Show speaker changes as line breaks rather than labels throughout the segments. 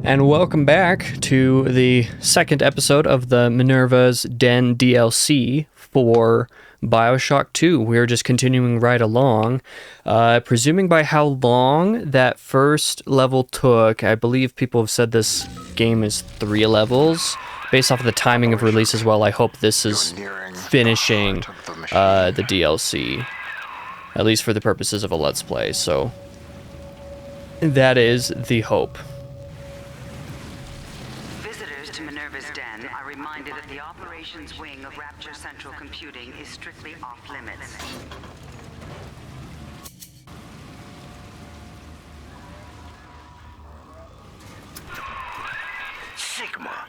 And welcome back to the second episode of the Minerva's Den DLC for Bioshock 2. We're just continuing right along. Presuming by how long that first level took, I believe people have said this game is 3 levels. Based off of the timing of release as well, I hope this is finishing the DLC. At least for the purposes of a Let's Play, so that is the hope.
Visitors to Minerva's Den are reminded that the operations wing of Rapture Central Computing is strictly off-limits.
Sigma,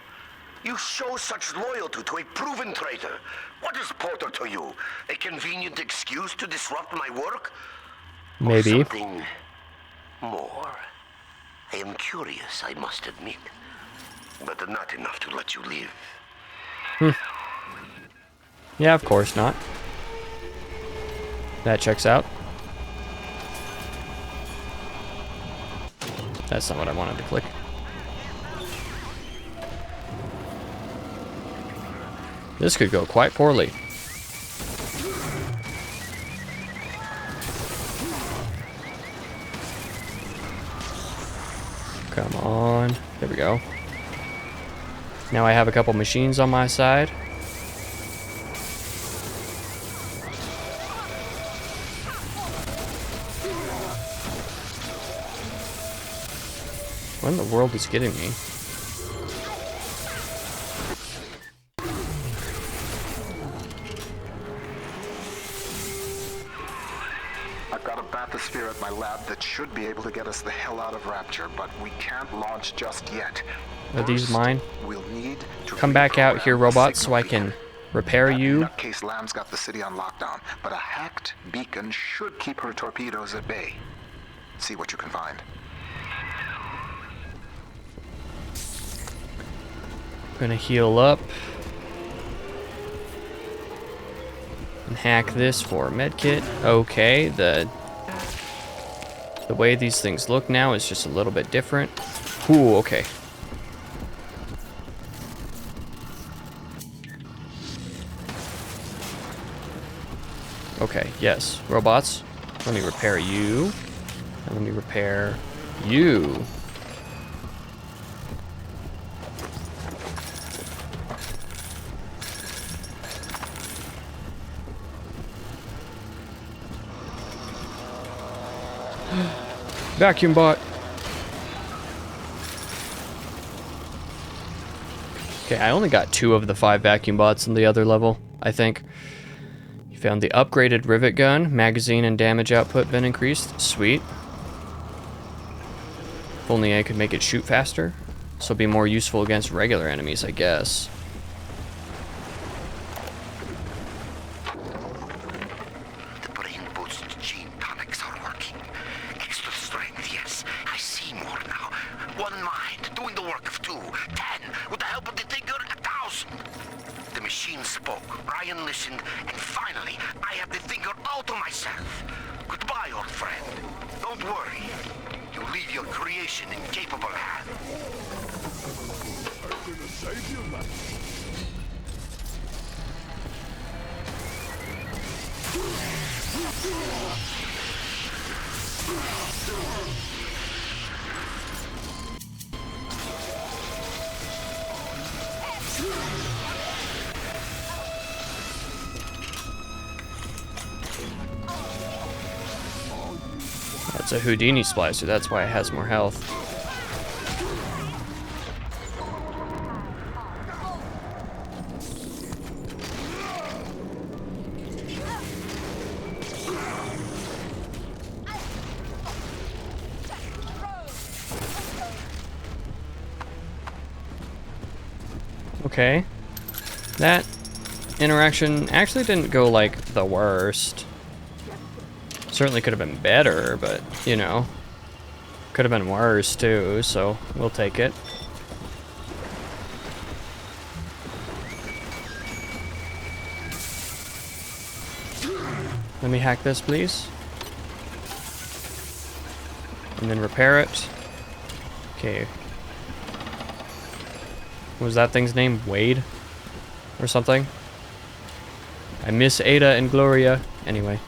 you show such loyalty to a proven traitor. What is Porter to you? A convenient excuse to disrupt my work?
Maybe.
Or something more? I am curious, I must admit. But not enough to let you live.
Yeah, of course not. That checks out. That's not what I wanted to click. This could go quite poorly. Come on. There we go. Now I have a couple machines on my side. What in the world is getting me?
I've got a bathysphere at my lab that should be able to get us the hell out of Rapture, but we can't launch just yet.
Are these mine?
We'll need to
Come back out here,
reprogram
robots,
the
so I
signal
can repair
beacon.
you.
That nutcase Lamb's got the city on lockdown, but a hacked beacon should keep her torpedoes at bay. See what you can find.
Gonna heal up. And hack this for a medkit. Okay, the way these things look now is just a little bit different. Ooh, okay. Okay, yes. Robots, let me repair you. And let me repair you. Vacuum bot. Okay, I only got 2 of the 5 vacuum bots in the other level, I think. You found the upgraded rivet gun. Magazine and damage output been increased. Sweet. If only I could make it shoot faster. This will be more useful against regular enemies, I guess.
The brain-boost gene tonics are working. Extra strength, yes. I see more now. 1 mind, doing the work of 2. 10, with the help of the Thinker, 1,000. The machine spoke, Ryan listened, and finally, I have the Thinker all to myself. Goodbye, old friend. Don't worry. You leave your creation in capable hands. I'm gonna save your life.
That's a Houdini splicer, that's why it has more health. Okay. That interaction actually didn't go like the worst. Certainly could have been better, but you know, could have been worse too, so we'll take it. Let me hack this, please. And then repair it. Okay. Was that thing's name Wade? Or something? I miss Ada and Gloria. Anyway.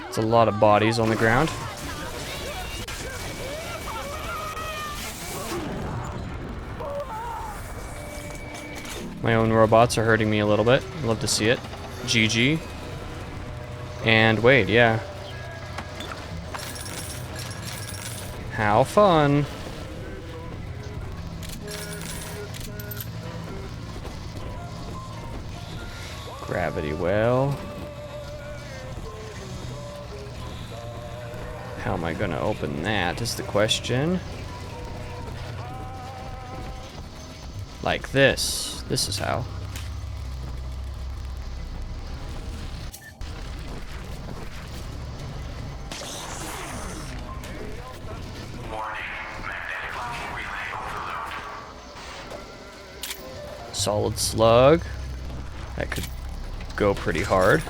It's a lot of bodies on the ground. My own robots are hurting me a little bit. Love to see it. GG. And wait, yeah. How fun. Gravity well. How am I gonna open that is the question. Like this. This is how. Solid slug. That could go pretty hard.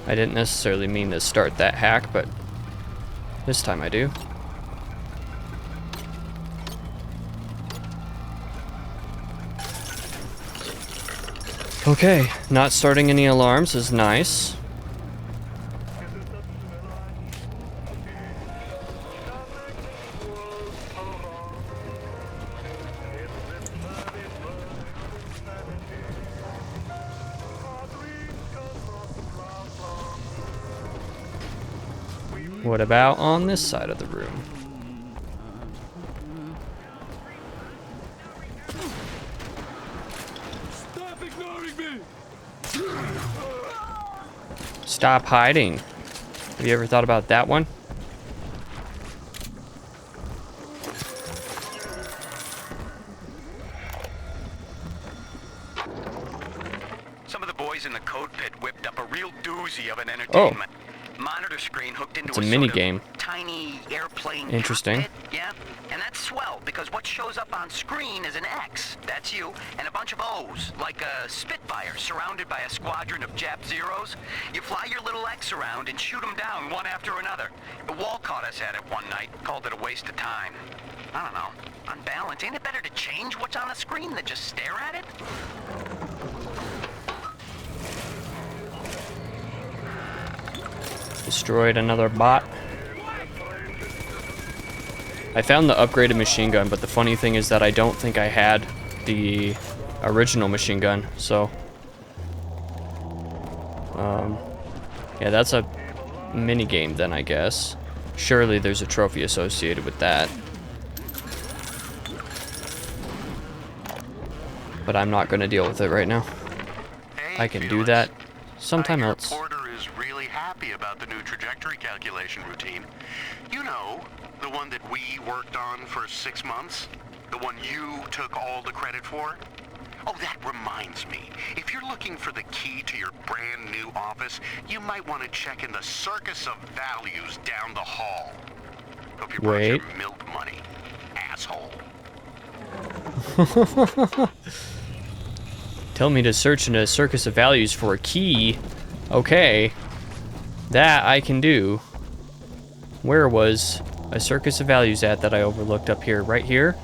I didn't necessarily mean to start that hack, but this time I do. Okay, not starting any alarms is nice. What about on this side of the room?
Stop ignoring me!
Stop hiding. Have you ever thought about that one?
Some of the boys in the code pit whipped up a real doozy of an entertainment. Monitor screen hooked into
It's a
a
mini
sort of
game.
tiny airplane
Interesting.
cockpit, yeah, and that's swell because what shows up on screen is an X, that's you, and a bunch of O's, like a Spitfire surrounded by a squadron of Jap Zeros. You fly your little X around and shoot them down one after another. The wall caught us at it one night, called it a waste of time. I don't know. On balance, ain't it better to change what's on the screen than just stare at it?
Destroyed another bot. I found the upgraded machine gun, but the funny thing is that I don't think I had the original machine gun, so... yeah, that's a mini game then, I guess. Surely there's a trophy associated with that. But I'm not going to deal with it right now.
Hey,
I can do
Felix.
that sometime
Your
else.
reporter is really happy about the new trajectory calculation routine. You know, the one that we worked on for 6 months? The one you took all the credit for? Oh, that reminds me. If you're looking for the key to your brand new office, you might want to check in the Circus of Values down the hall. Hope you brought your
Wait.
milk money, asshole.
Tell me to search in a Circus of Values for a key. Okay. That I can do. Where was a Circus of Values at that I overlooked up here? Right here?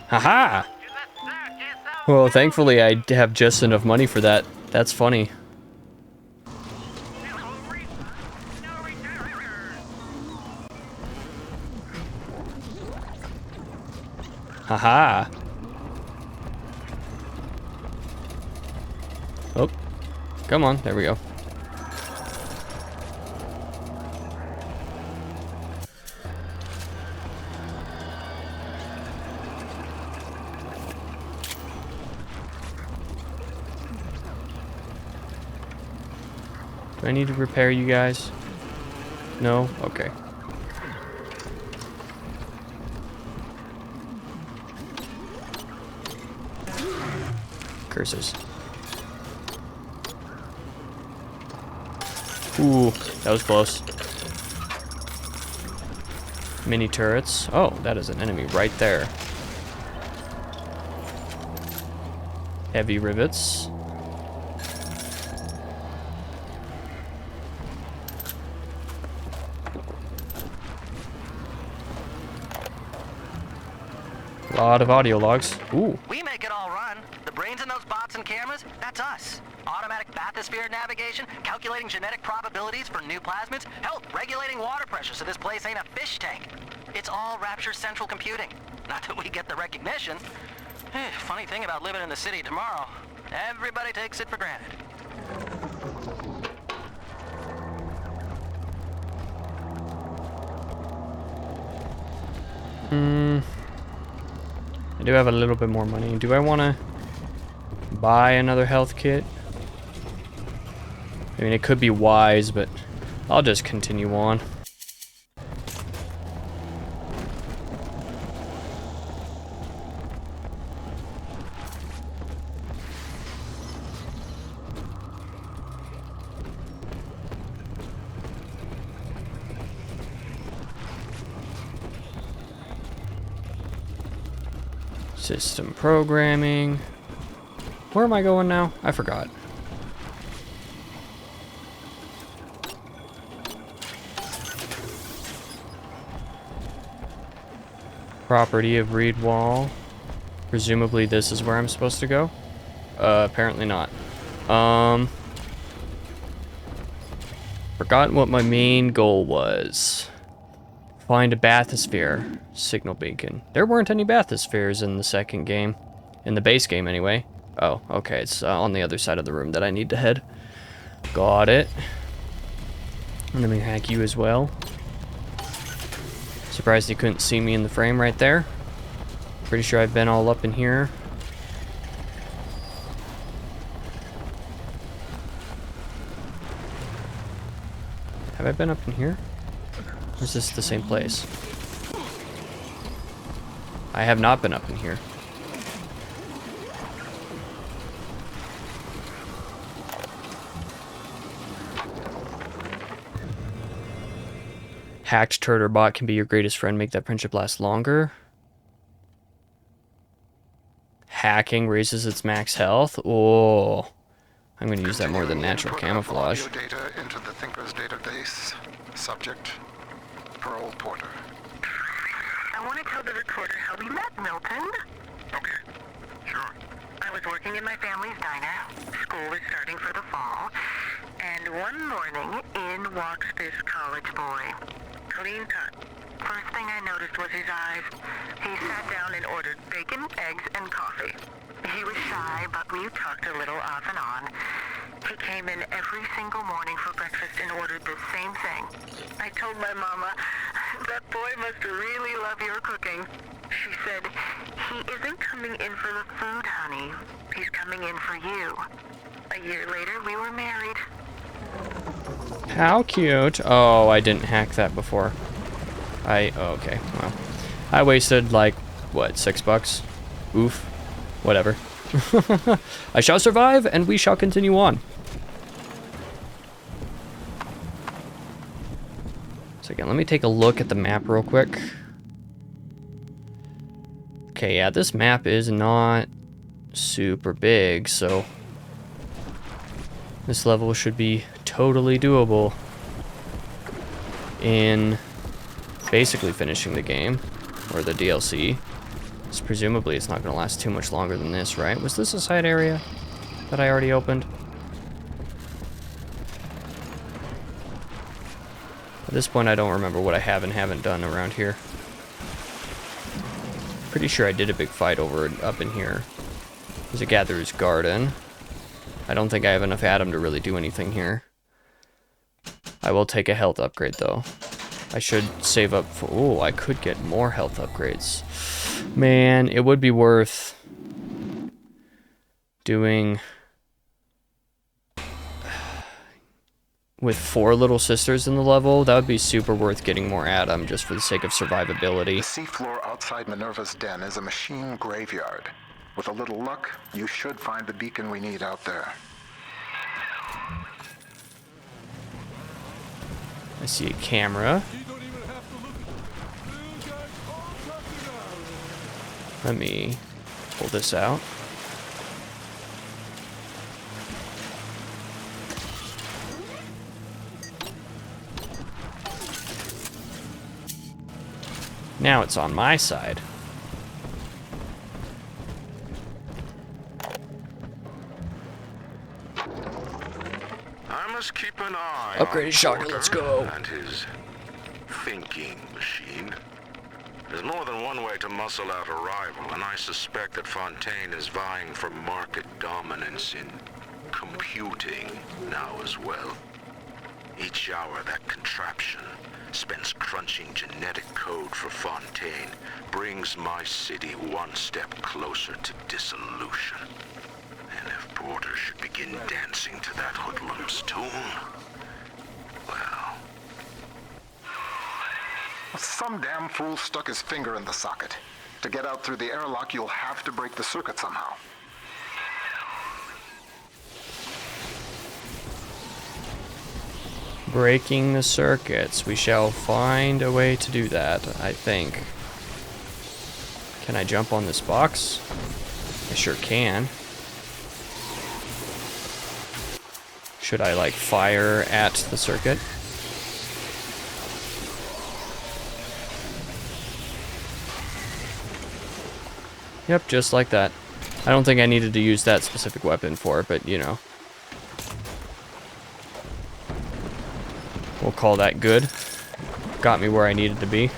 Haha! Well, thankfully I have just enough money for that. That's funny. Haha. Oh. Come on, there we go. Do I need to repair you guys? No? Okay. Curses. Ooh, that was close. Mini turrets. Oh, that is an enemy right there. Heavy rivets. A lot of audio logs. Ooh.
We make it all run. The brains in those bots and cameras, that's us. Automatic bathysphere navigation, calculating genetic probabilities for new plasmids, hell, regulating water pressure so this place ain't a fish tank. It's all Rapture central computing. Not that we get the recognition. Funny thing about living in the city tomorrow, everybody takes it for granted.
I do have a little bit more money. Do I want to buy another health kit? I mean, it could be wise, but I'll just continue on. System programming. Where am I going now? I forgot. Property of read wall. Presumably this is where I'm supposed to go. Apparently not. Forgotten what my main goal was. Find a bathysphere signal beacon. There weren't any bathyspheres in the second game. In the base game, anyway. Oh, okay. It's on the other side of the room that I need to head. Got it. And let me hack you as well. Surprised you couldn't see me in the frame right there. Pretty sure I've been all up in here. Have I been up in here? Or is this the same place? I have not been up in here. Hacked turtle bot can be your greatest friend. Make that friendship last longer. Hacking raises its max health. Oh, I'm going to use that more than natural camouflage.
Audio data into the Thinker's database. Subject, Pearl Porter.
I want to tell the recorder how we met, Milton.
Okay, sure.
I was working in my family's diner. School was starting for the fall. And one morning, in walks this college boy. Clean cut. First thing I noticed was his eyes. He sat down and ordered bacon, eggs, and coffee. He was shy, but we talked a little off and on. He came in every single morning for breakfast and ordered the same thing. I told my mama, that boy must really love your cooking. She said, he isn't coming in for the food, honey. He's coming in for you. A year later, we were married.
How cute. Oh, I didn't hack that before. Okay, well. I wasted, like, what, $6? Oof. Whatever. I shall survive, and we shall continue on. So again, let me take a look at the map real quick. Okay, yeah, this map is not super big, so this level should be totally doable in basically finishing the game, or the DLC. So presumably it's not going to last too much longer than this, right? Was this a side area that I already opened? At this point I don't remember what I have and haven't done around here. Pretty sure I did a big fight over it up in here. There's a gatherer's garden. I don't think I have enough Atom to really do anything here. I will take a health upgrade though. I should save up for... Oh, I could get more health upgrades. Man, it would be worth doing... with 4 little sisters in the level, that would be super worth getting more Atom just for the sake of survivability.
The seafloor outside Minerva's den is a machine graveyard. With a little luck, you should find the beacon we need out there.
I see a camera.
You don't even have to look. You guys all got it out.
Let me pull this out. Now it's on my side.
I must keep an eye
Upgraded
on
shotgun,
Porter
let's go.
and his thinking machine. There's more than one way to muscle out a rival, and I suspect that Fontaine is vying for market dominance in computing now as well. Each hour that contraption spends crunching genetic code for Fontaine brings my city one step closer to dissolution. And if Porter should begin dancing to that hoodlum's tune, well...
Some damn fool stuck his finger in the socket. To get out through the airlock, you'll have to break the circuit somehow.
Breaking the circuits. We shall find a way to do that, I think. Can I jump on this box? I sure can. Should I, like, fire at the circuit? Yep, just like that. I don't think I needed to use that specific weapon for it, but, you know. We'll call that good. Got me where I needed to be.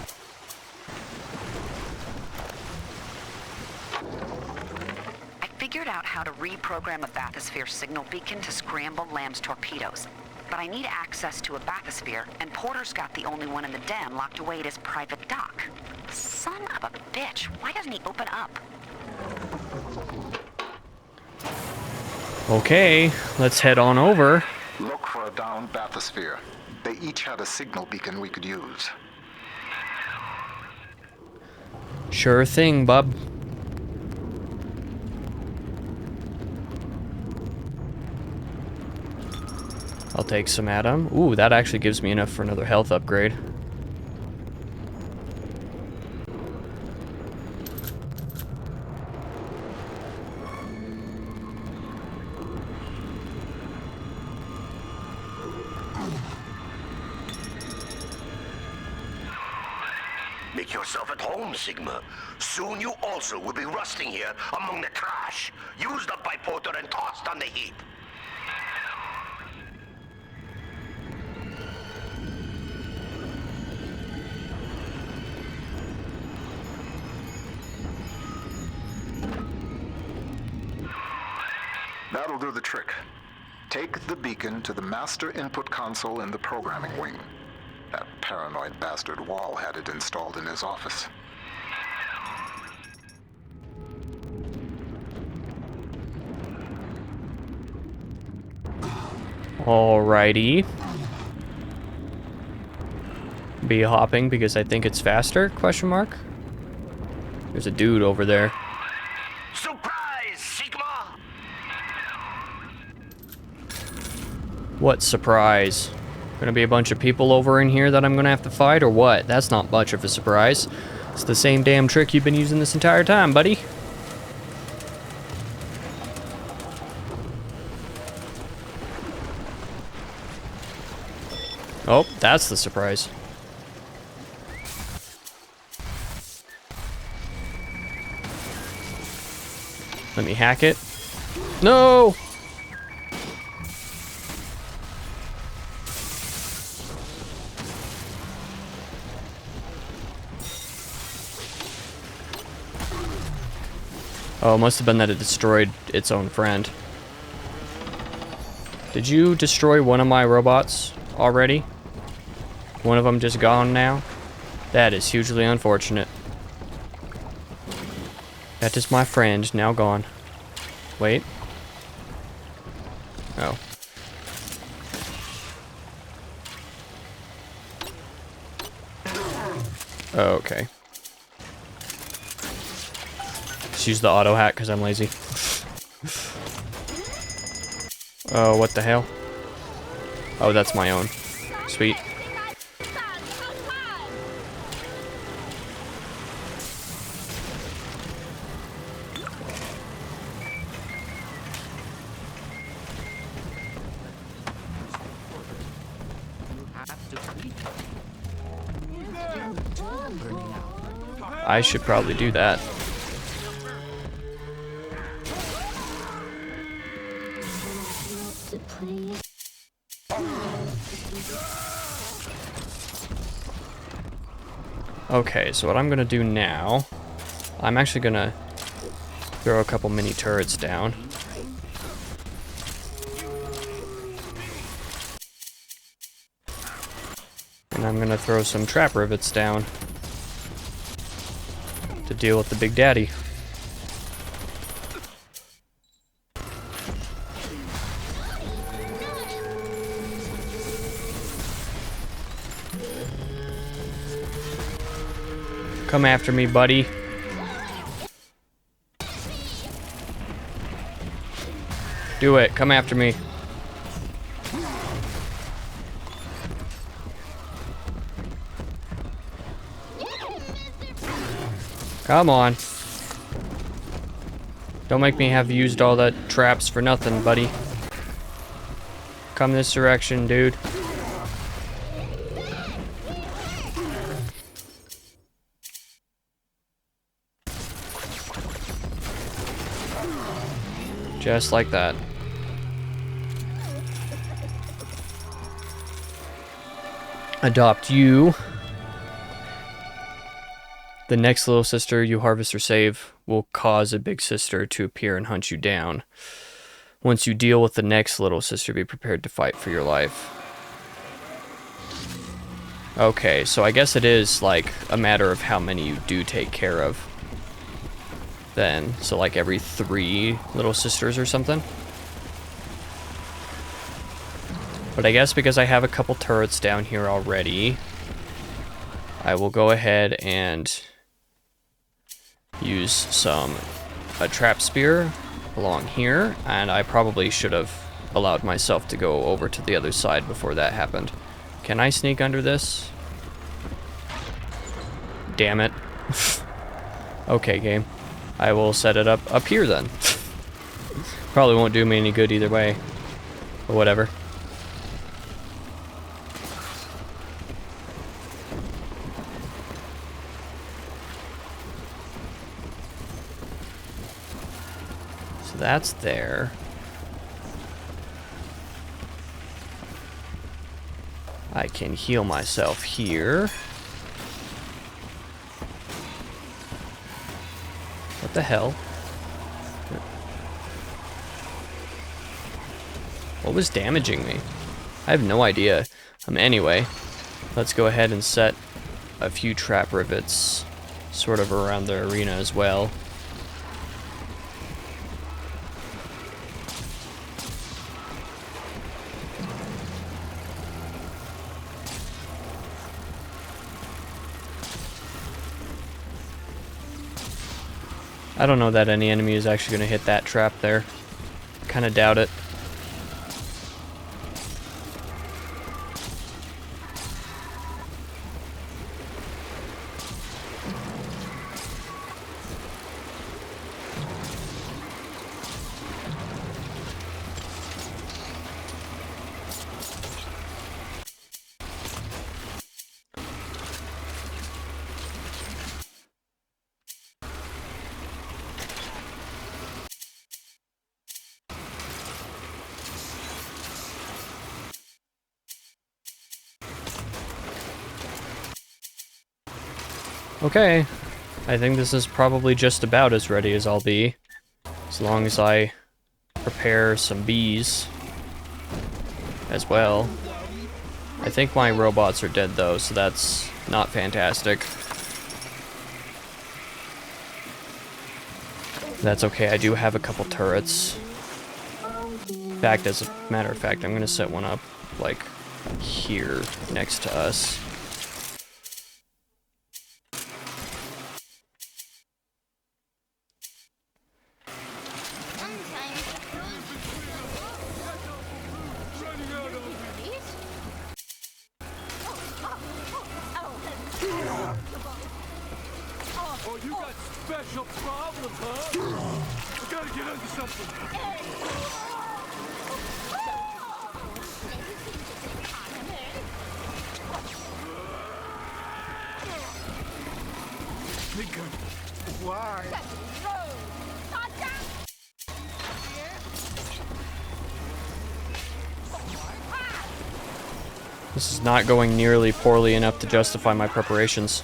I figured out how to reprogram a bathysphere signal beacon to scramble Lamb's torpedoes. But I need access to a bathysphere, and Porter's got the only one in the den locked away at his private dock. Son of a bitch, why doesn't he open up?
Okay, let's head on over.
Look for a downed bathysphere. They each had a signal beacon we could use.
Sure thing, bub. I'll take some Atom. Ooh, that actually gives me enough for another health upgrade.
Make yourself at home, Sigma. Soon you also will be rusting here among the trash, used up by Porter and tossed on the heap.
That'll do the trick. Take the beacon to the master input console in the programming wing. That paranoid bastard Wall had it installed in his office.
Alrighty. Be hopping because I think it's faster? Question mark. There's a dude over there.
Surprise, Sigma!
What surprise? Gonna be a bunch of people over in here that I'm gonna have to fight, or what? That's not much of a surprise. It's the same damn trick you've been using this entire time, buddy. Oh, that's the surprise. Let me hack it. No! Oh, it must have been that it destroyed its own friend. Did you destroy one of my robots already? One of them just gone now? That is hugely unfortunate. That is my friend, now gone. Wait. Oh. Oh, okay. Just use the auto hack because I'm lazy. Oh, what the hell? Oh, that's my own. Sweet. I should probably do that. Okay, so what I'm gonna do now, I'm actually gonna throw a couple mini turrets down. And I'm gonna throw some trap rivets down to deal with the Big Daddy. Come after me, buddy. Do it. Come after me. Come on. Don't make me have used all the traps for nothing, buddy. Come this direction, dude. Just like that. Adopt you. The next little sister you harvest or save will cause a big sister to appear and hunt you down. Once you deal with the next little sister, be prepared to fight for your life. Okay, so I guess it is like a matter of how many you do take care of. Then, so like every 3 little sisters or something. But I guess because I have a couple turrets down here already, I will go ahead and use a trap spear along here, and I probably should have allowed myself to go over to the other side before that happened. Can I sneak under this? Damn it. Okay, game. I will set it up here then. Probably won't do me any good either way. But whatever. So that's there. I can heal myself here. What the hell? What was damaging me? I have no idea. Anyway, let's go ahead and set a few trap rivets sort of around the arena as well. I don't know that any enemy is actually going to hit that trap there. Kind of doubt it. Okay, I think this is probably just about as ready as I'll be, as long as I prepare some bees as well. I think my robots are dead though, so that's not fantastic. That's okay, I do have a couple turrets. In fact, as a matter of fact, I'm gonna set one up, like, here, next to us.
your problem, huh? I gotta get under something. Thinking, why?
This is not going nearly poorly enough to justify my preparations.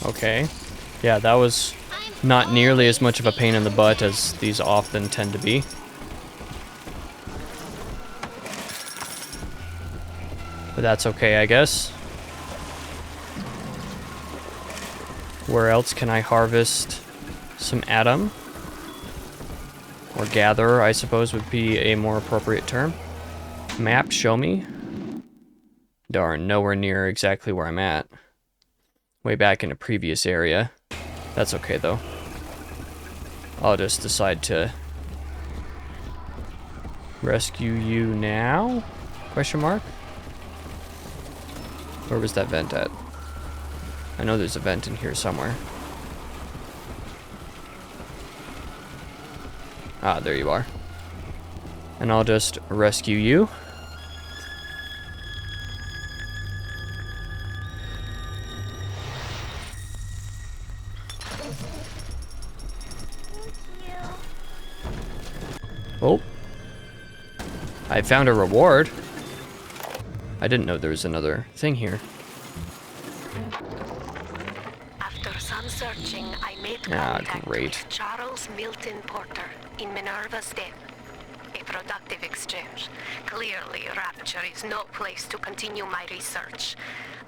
Okay. Yeah, that was not nearly as much of a pain in the butt as these often tend to be. But that's okay, I guess. Where else can I harvest some Atom? Or gather, I suppose, would be a more appropriate term. Map, show me. Darn, nowhere near exactly where I'm at. Way back in a previous area. That's okay, though. I'll just decide to rescue you now? Question mark? Where was that vent at? I know there's a vent in here somewhere. Ah, there you are. And I'll just rescue you. Oh. I found a reward. I didn't know there was another thing here.
After some searching, I made contact with Charles Milton Porter in Minerva's den. A productive exchange. Clearly, Rapture is no place to continue my research.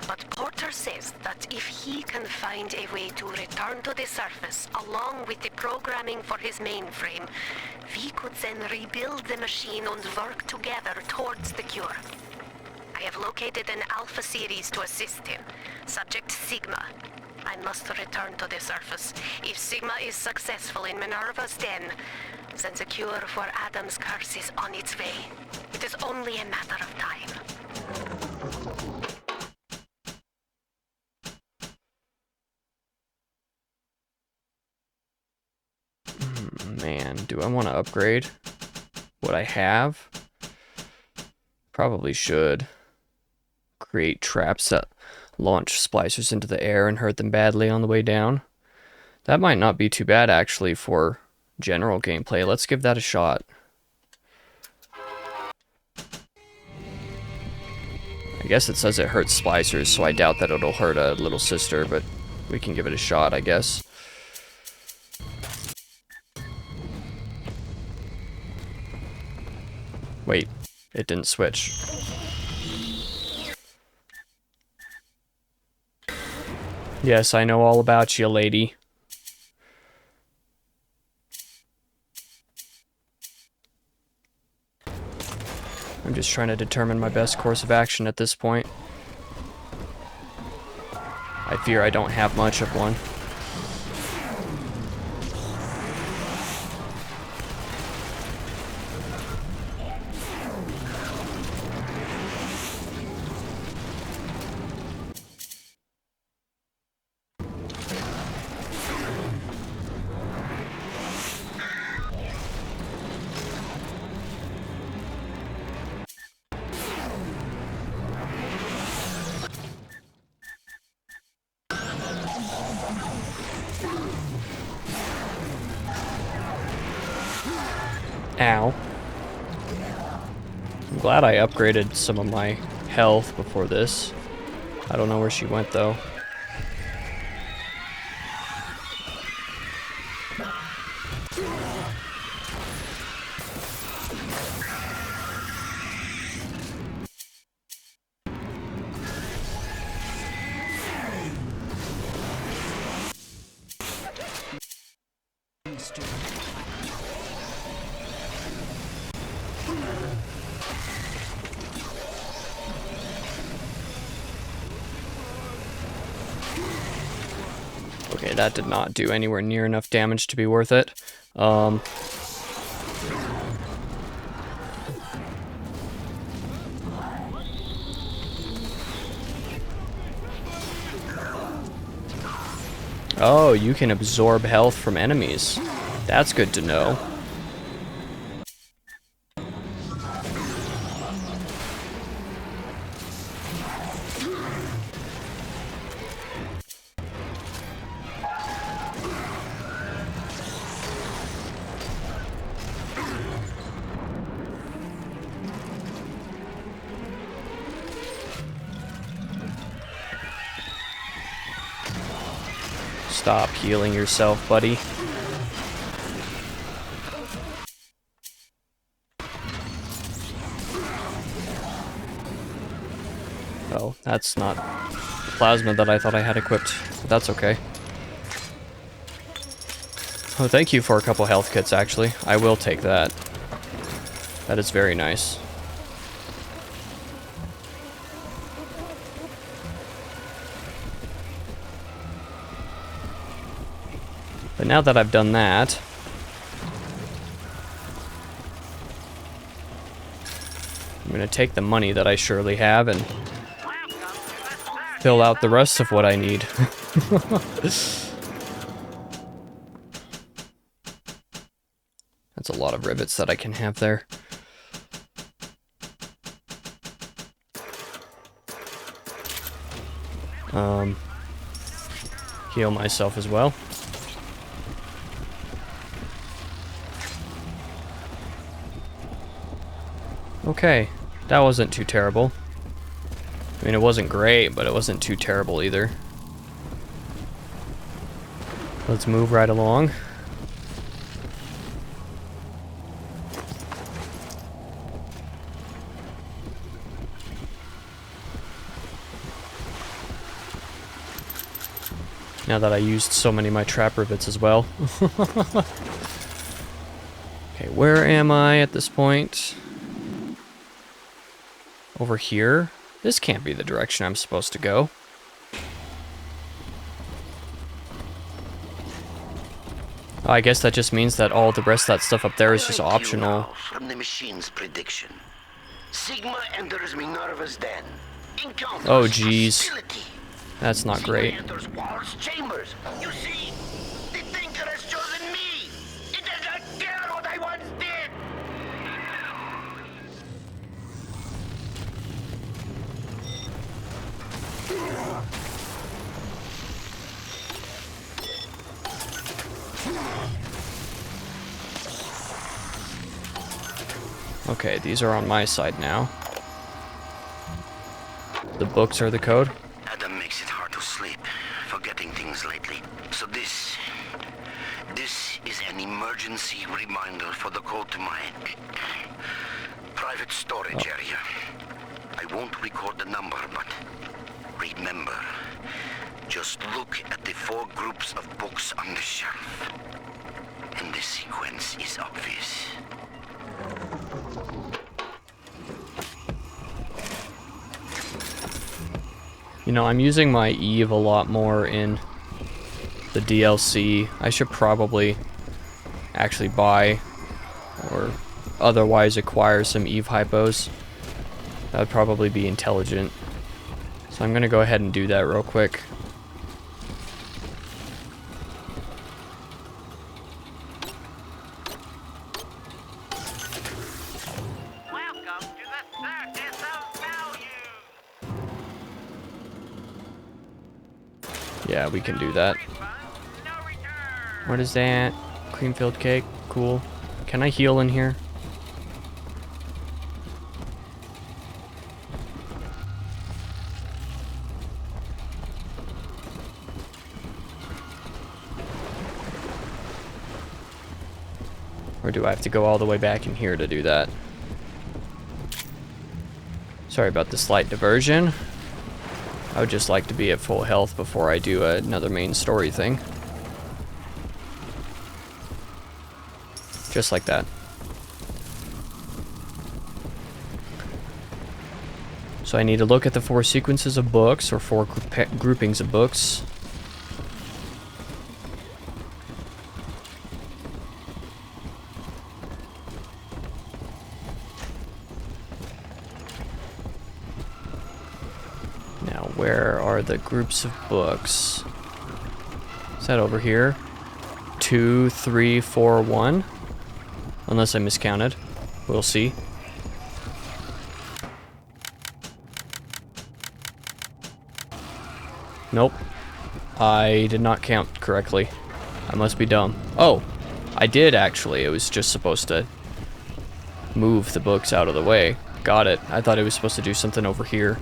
But Porter says that if he can find a way to return to the surface along with the programming for his mainframe, we could then rebuild the machine and work together towards the cure. I have located an Alpha series to assist him. Subject Sigma. I must return to the surface. If Sigma is successful in Minerva's den, then the cure for Adam's curse is on its way. It is only a matter of time.
Man, do I want to upgrade what I have? Probably should. Create traps that launch splicers into the air and hurt them badly on the way down. That might not be too bad, actually, for general gameplay. Let's give that a shot. I guess it says it hurts splicers, so I doubt that it'll hurt a little sister, but we can give it a shot, I guess. Wait, it didn't switch. Yes, I know all about you, lady. I'm just trying to determine my best course of action at this point. I fear I don't have much of one. Ow. I'm glad I upgraded some of my health before this. I don't know where she went, though. that did not do anywhere near enough damage to be worth it. Oh, you can absorb health from enemies. That's good to know. Stop healing yourself, buddy. Oh, that's not plasma that I thought I had equipped. But that's okay. Oh, thank you for a couple health kits, actually. I will take that. That is very nice. But now that I've done that, I'm going to take the money that I surely have and fill out the rest of what I need. That's a lot of rivets that I can have there. Heal myself as well. Okay, that wasn't too terrible. I mean, it wasn't great, but it wasn't too terrible either. Let's move right along. Now that I used so many of my trap rivets as well. Okay, where am I at this point? Over here? This can't be the direction I'm supposed to go. Oh, I guess that just means that all the rest of that stuff up there is just optional.
From the machine's prediction, Sigma enters Minerva's den. Encounters
Oh, jeez.
hostility.
That's not great.
Sigma enters Waller's chambers. You see, the Thinker has chosen me. It does not care what I once did.
Okay, these are on my side now. The books are the code.
Adam makes it hard to sleep, forgetting things lately. So this is an emergency reminder for the code to my private storage area. I won't record the number, but remember, just look at the 4 groups of books on the shelf. And the sequence is obvious.
You know, I'm using my Eve a lot more in the DLC. I should probably actually buy or otherwise acquire some Eve hypos. That would probably be intelligent. So I'm going to go ahead and do that real quick.
Welcome to the circus of value.
Yeah, we can do that. What is that? Cream-filled cake. Cool. Can I heal in here? Or do I have to go all the way back in here to do that? Sorry about the slight diversion. I would just like to be at full health before I do another main story thing. Just like that. So I need to look at the 4 sequences of books, or 4 groupings of books. Where are the groups of books? Is that over here? 2, 3, 4, 1? Unless I miscounted. We'll see. Nope. I did not count correctly. I must be dumb. Oh, I did actually. It was just supposed to move the books out of the way. Got it. I thought it was supposed to do something over here.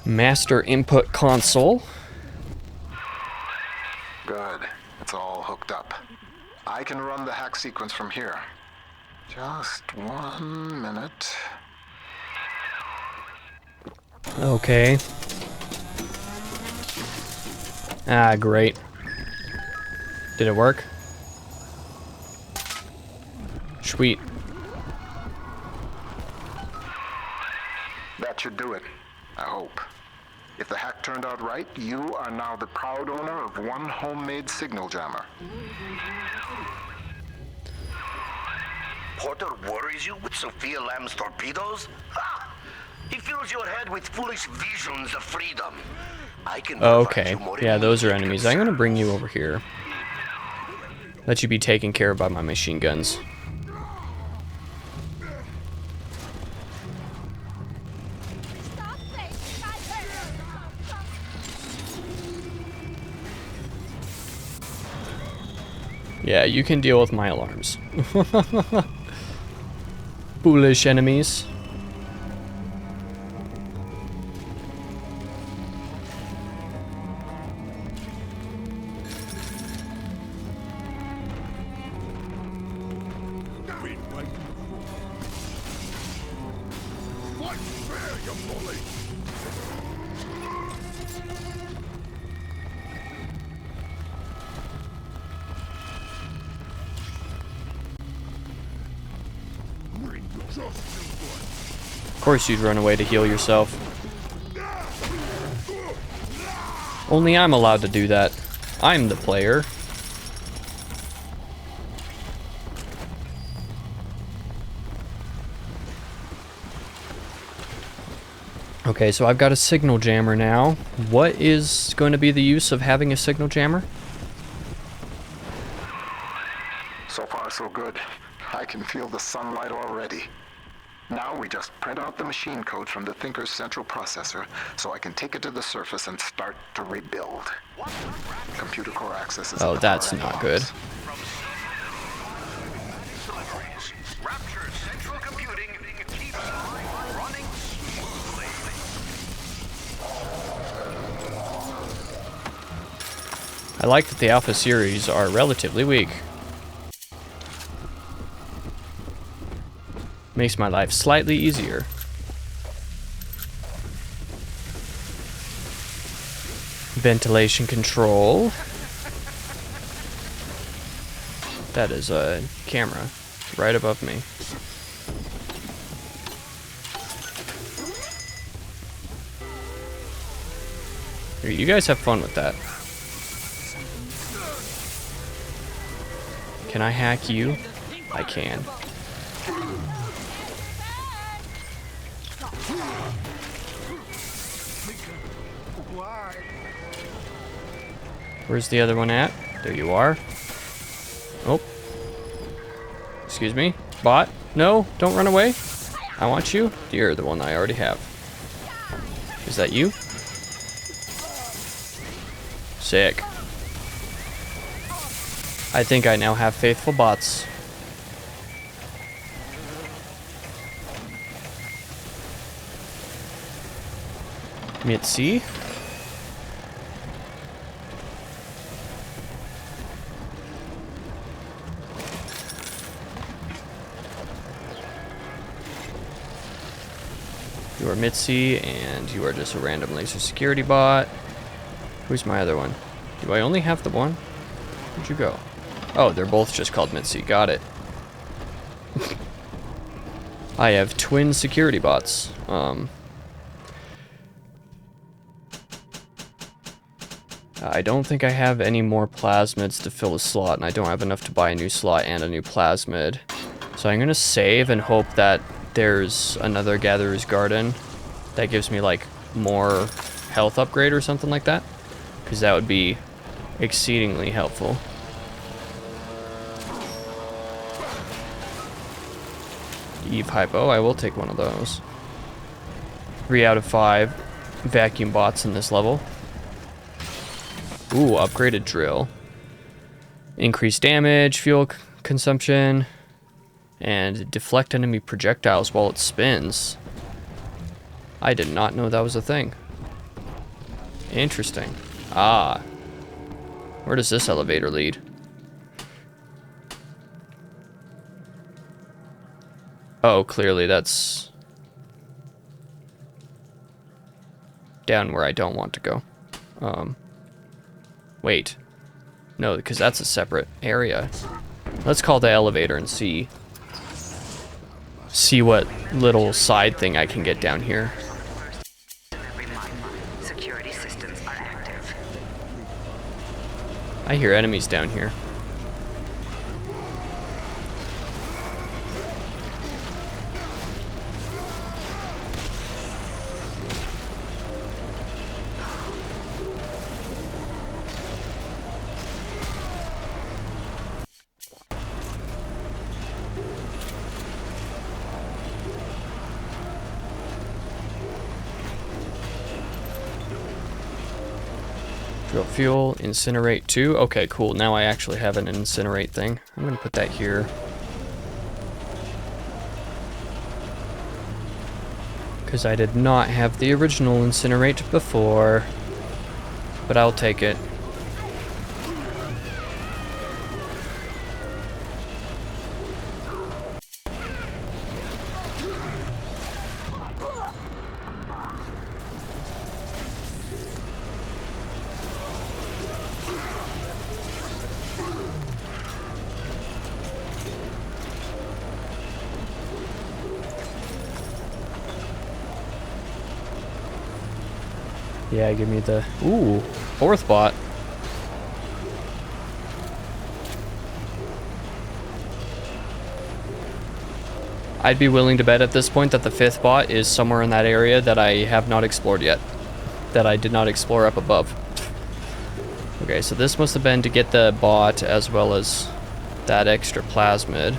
Master input console.
Good. It's all hooked up. I can run the hack sequence from here. Just 1 minute.
Okay. Ah, great. Did it work? Sweet.
That should do it. I hope. If the hack turned out right, you are now the proud owner of one homemade signal jammer.
Porter worries you with Sophia Lamb's torpedoes? Ha! He fills your head with foolish visions of freedom. I can provide
Okay.
you more
Yeah, those are
immediate
enemies. I'm gonna
concern.
bring you over here. Let you be taken care of by my machine guns. Yeah, you can deal with my alarms. Foolish enemies.
Been waiting for. What's fair, you bully? Bring the justice.
Of course you'd run away to heal yourself. Only I'm allowed to do that. I'm the player. Okay, so I've got a signal jammer now. What is going to be the use of having a signal jammer?
So far, so good. I can feel the sunlight already. Now we just print out the machine code from the Thinker's central processor so I can take it to the surface and start to rebuild. Computer core access is
Oh,
at the
that's
far end
not
of
good.
ours.
Rapture's central computing keeps running smoothly.
I like that the Alpha series are relatively weak. Makes my life slightly easier. Ventilation control. That is a camera right above me. Here, you guys have fun with that. Can I hack you? I can. Where's the other one at? There you are. Oh. Excuse me. Bot? No, don't run away. I want you. You're the one I already have. Is that you? Sick. I think I now have faithful bots. Mitzi. You are Mitzi, and you are just a random laser security bot. Who's my other one? Do I only have the one? Where'd you go? Oh, they're both just called Mitzi. Got it. I have twin security bots. I don't think I have any more plasmids to fill a slot, and I don't have enough to buy a new slot and a new plasmid. So I'm gonna save and hope that there's another Gatherer's Garden that gives me like more health upgrade or something like that, because that would be exceedingly helpful. Eve Hypo, I will take one of those. 3 out of 5 vacuum bots in this level. Ooh, upgraded drill. Increased damage, fuel consumption, and deflect enemy projectiles while it spins. I did not know that was a thing. Interesting. Ah. Where does this elevator lead? Oh, clearly that's down where I don't want to go. Wait. No, because that's a separate area. Let's call the elevator and see what little side thing I can get down here.
Security systems are active.
I hear enemies down here. Drill fuel, incinerate 2. Okay, cool. Now I actually have an incinerate thing. I'm gonna put that here. Because I did not have the original incinerate before. But I'll take it. Yeah, give me the... Ooh, 4th bot. I'd be willing to bet at this point that the 5th bot is somewhere in that area that I have not explored yet. That I did not explore up above. Okay, so this must have been to get the bot as well as that extra plasmid.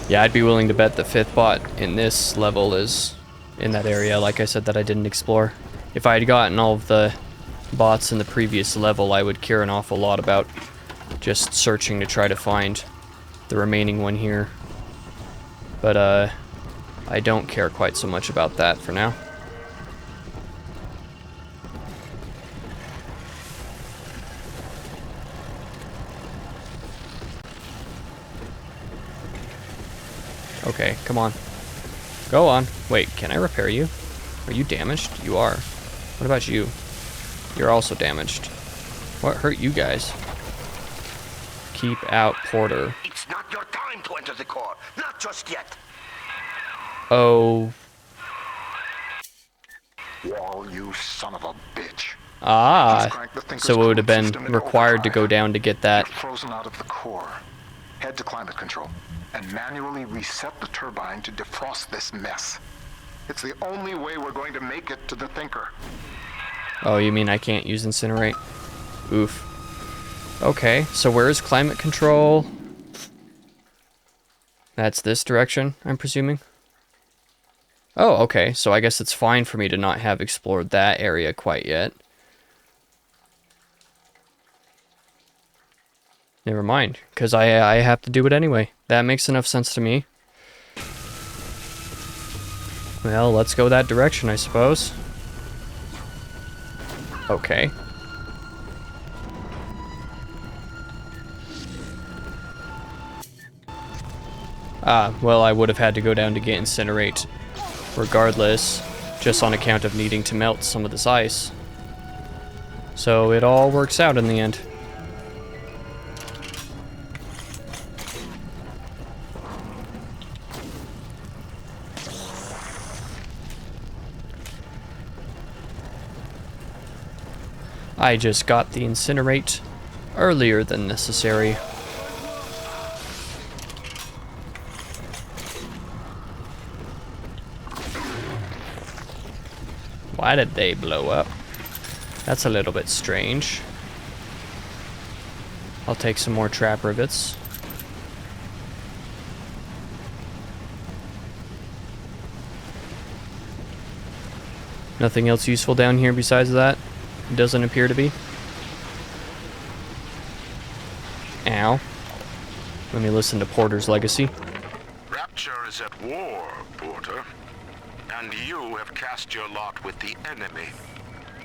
Yeah, I'd be willing to bet the 5th bot in this level is in that area, like I said, that I didn't explore. If I had gotten all of the bots in the previous level, I would care an awful lot about just searching to try to find the remaining one here. But, I don't care quite so much about that for now. Okay, come on. Go on. Wait, can I repair you? Are you damaged? You are. What about you? You're also damaged. What hurt you guys? Keep out Porter.
It's not your time to enter the core. Not just yet.
Oh.
Wall, you son of a bitch.
Ah. So it would have been
system into
required to go
overdrive.
down to get that.
You're frozen out of the core. Head to climate control and manually reset the turbine to defrost this mess. It's the only way we're going to make it to the Thinker.
Oh, you mean I can't use incinerate? Oof. Okay, so where is climate control? That's this direction, I'm presuming. Oh, okay, so I guess it's fine for me to not have explored that area quite yet. Never mind, because I have to do it anyway. That makes enough sense to me. Well, let's go that direction, I suppose. Okay. Ah, well, I would have had to go down to get incinerate regardless, just on account of needing to melt some of this ice. So it all works out in the end. I just got the incinerate earlier than necessary. Why did they blow up? That's a little bit strange. I'll take some more trap rivets. Nothing else useful down here besides that? It doesn't appear to be. Ow. Let me listen to Porter's legacy.
Rapture is at war, Porter. And you have cast your lot with the enemy.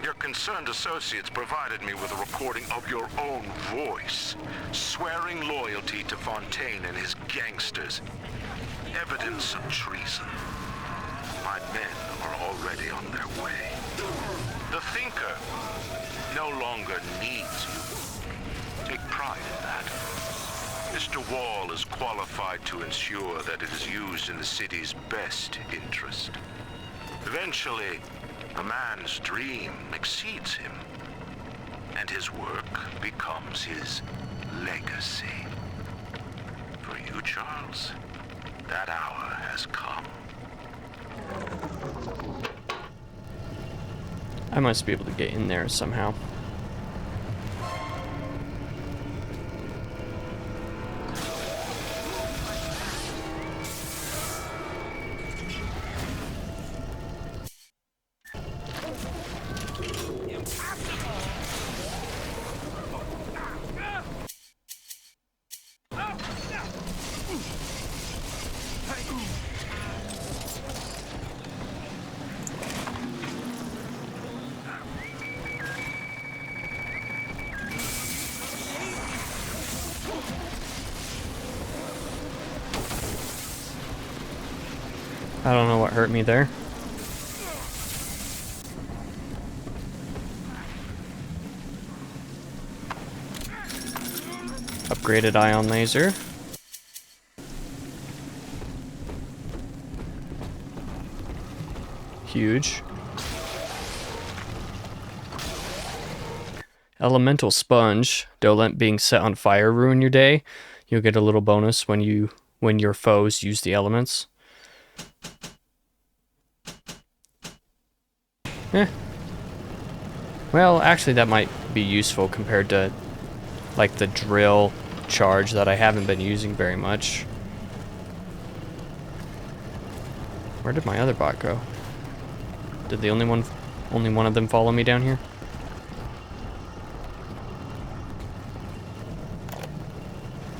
Your concerned associates provided me with a recording of your own voice, swearing loyalty to Fontaine and his gangsters. Evidence of treason. My men are already on their way. The Thinker no longer needs you. Take pride in that. Mr. Wall is qualified to ensure that it is used in the city's best interest. Eventually, a man's dream exceeds him, and his work becomes his legacy. For you, Charles, that hour has come.
I must be able to get in there somehow. I don't know what hurt me there. Upgraded ion laser. Huge. Elemental sponge. Don't let being set on fire ruin your day. You'll get a little bonus when your foes use the elements. Well, actually that might be useful compared to like the drill charge that I haven't been using very much. Where did my other bot go? Did the only one of them follow me down here?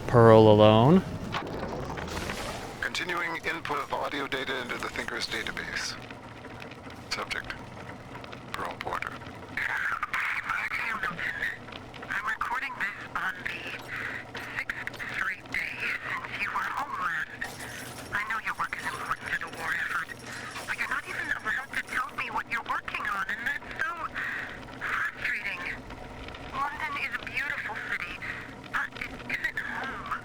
Pearl alone.
Continuing input of audio data into the Thinker's database. Subject, Pearl Porter.
Mark Hamilton, I'm recording this on the 6th straight day since you were home last. I know your work is important to the war effort, but you're not even allowed to tell me what you're working on, and that's so frustrating. London is a beautiful city, but it isn't home.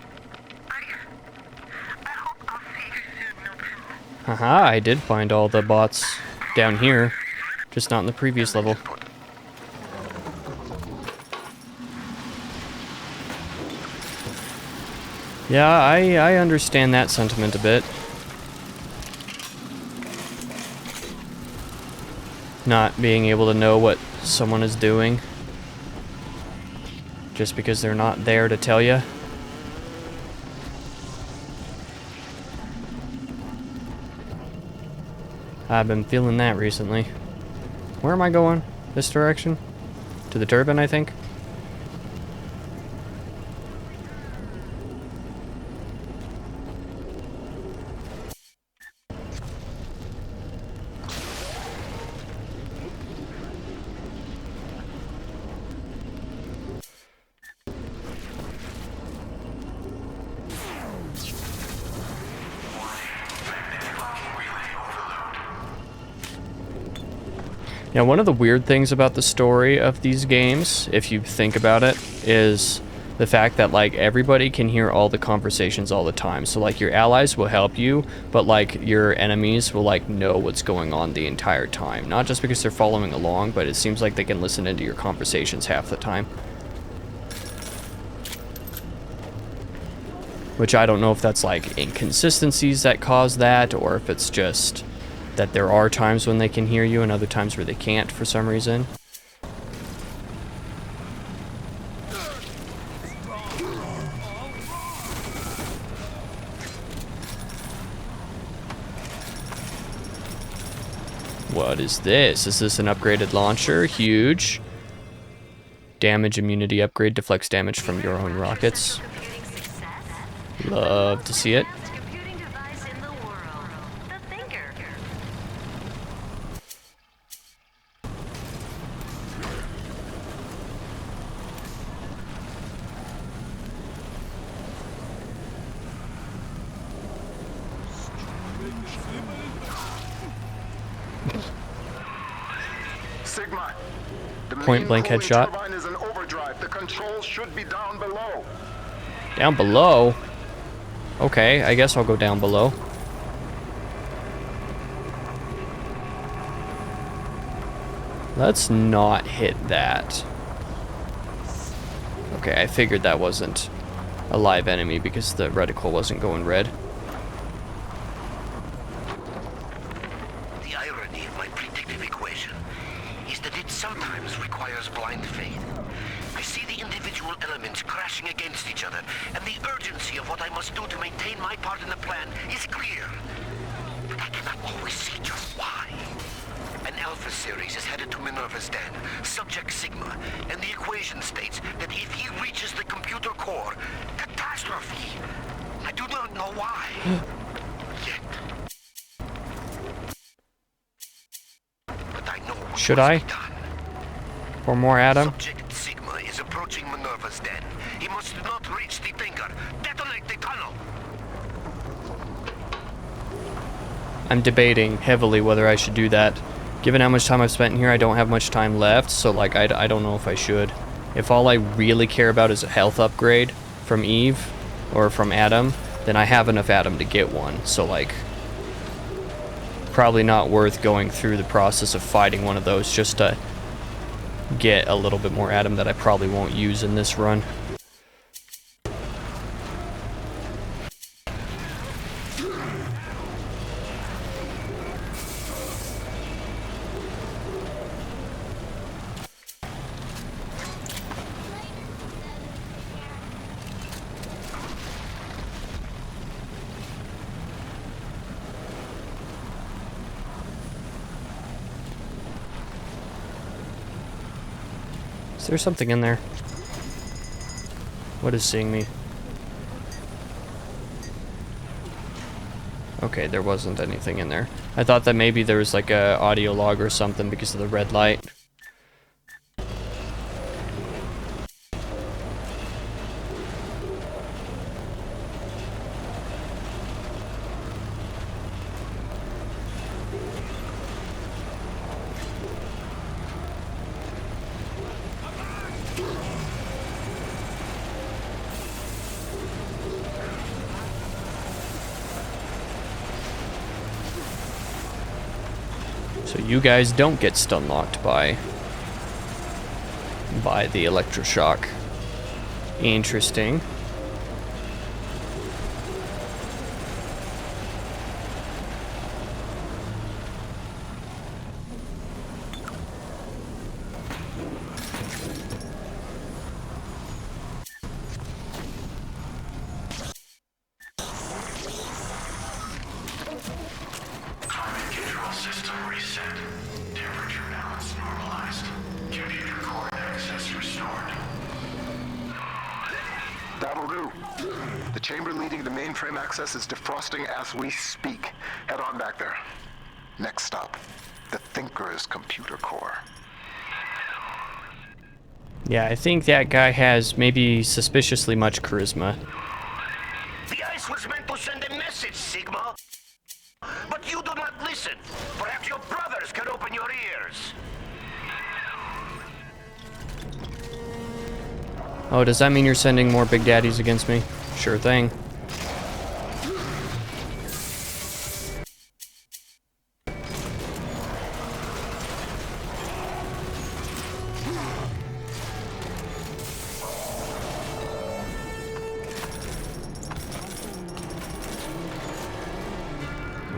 I hope I'll see you soon, Milton.
Haha, I did find all the bots down here, just not in the previous level. Yeah, I understand that sentiment a bit. Not being able to know what someone is doing just because they're not there to tell you. I've been feeling that recently. Where am I going? This direction? To the turbine, I think? Yeah, one of the weird things about the story of these games, if you think about it, is the fact that like everybody can hear all the conversations all the time. So like your allies will help you, but like your enemies will like know what's going on the entire time. Not just because they're following along, but it seems like they can listen into your conversations half the time. Which I don't know if that's like inconsistencies that cause that, or if it's just that there are times when they can hear you and other times where they can't for some reason. What is this? Is this an upgraded launcher? Huge. Damage immunity upgrade, deflects damage from your own rockets. Love to see it.
Sigma, the
Point blank
main
headshot.
cooling turbine is in overdrive. The controls should be down below.
Down below? Okay, I guess I'll go down below. Let's not hit that. Okay, I figured that wasn't a live enemy because the reticle wasn't going red.
The irony of my predictive equation is that it sometimes requires blind faith. I see the individual elements crashing against each other, and the urgency of what I must do to maintain my part in the plan is clear. But I cannot always see just why. An Alpha series is headed to Minerva's den, subject Sigma, and the equation states that if he reaches the computer core, catastrophe. I do not know why. Yet. But I know what
Should
must
I?
be done.
Or more Adam?
Subject Sigma is approaching Minerva's den. He must not reach the thinker. Detonate the tunnel.
I'm debating heavily whether I should do that. Given how much time I've spent in here, I don't have much time left, so like I don't know if I should. If all I really care about is a health upgrade from Eve or from Adam, then I have enough Adam to get one. So like, probably not worth going through the process of fighting one of those just to get a little bit more Adam that I probably won't use in this run. Is there something in there? What is seeing me? Okay, there wasn't anything in there. I thought that maybe there was like a audio log or something because of the red light. So you guys don't get stun locked by the electroshock. Interesting.
That'll do. The chamber leading to mainframe access is defrosting as we speak. Head on back there. Next stop, the Thinker's computer core.
Yeah, I think that guy has maybe suspiciously much charisma.
The ice was meant to send a message, Sigma. But you do not listen. Perhaps your brothers can open your ears.
Oh, does that mean you're sending more Big Daddies against me? Sure thing.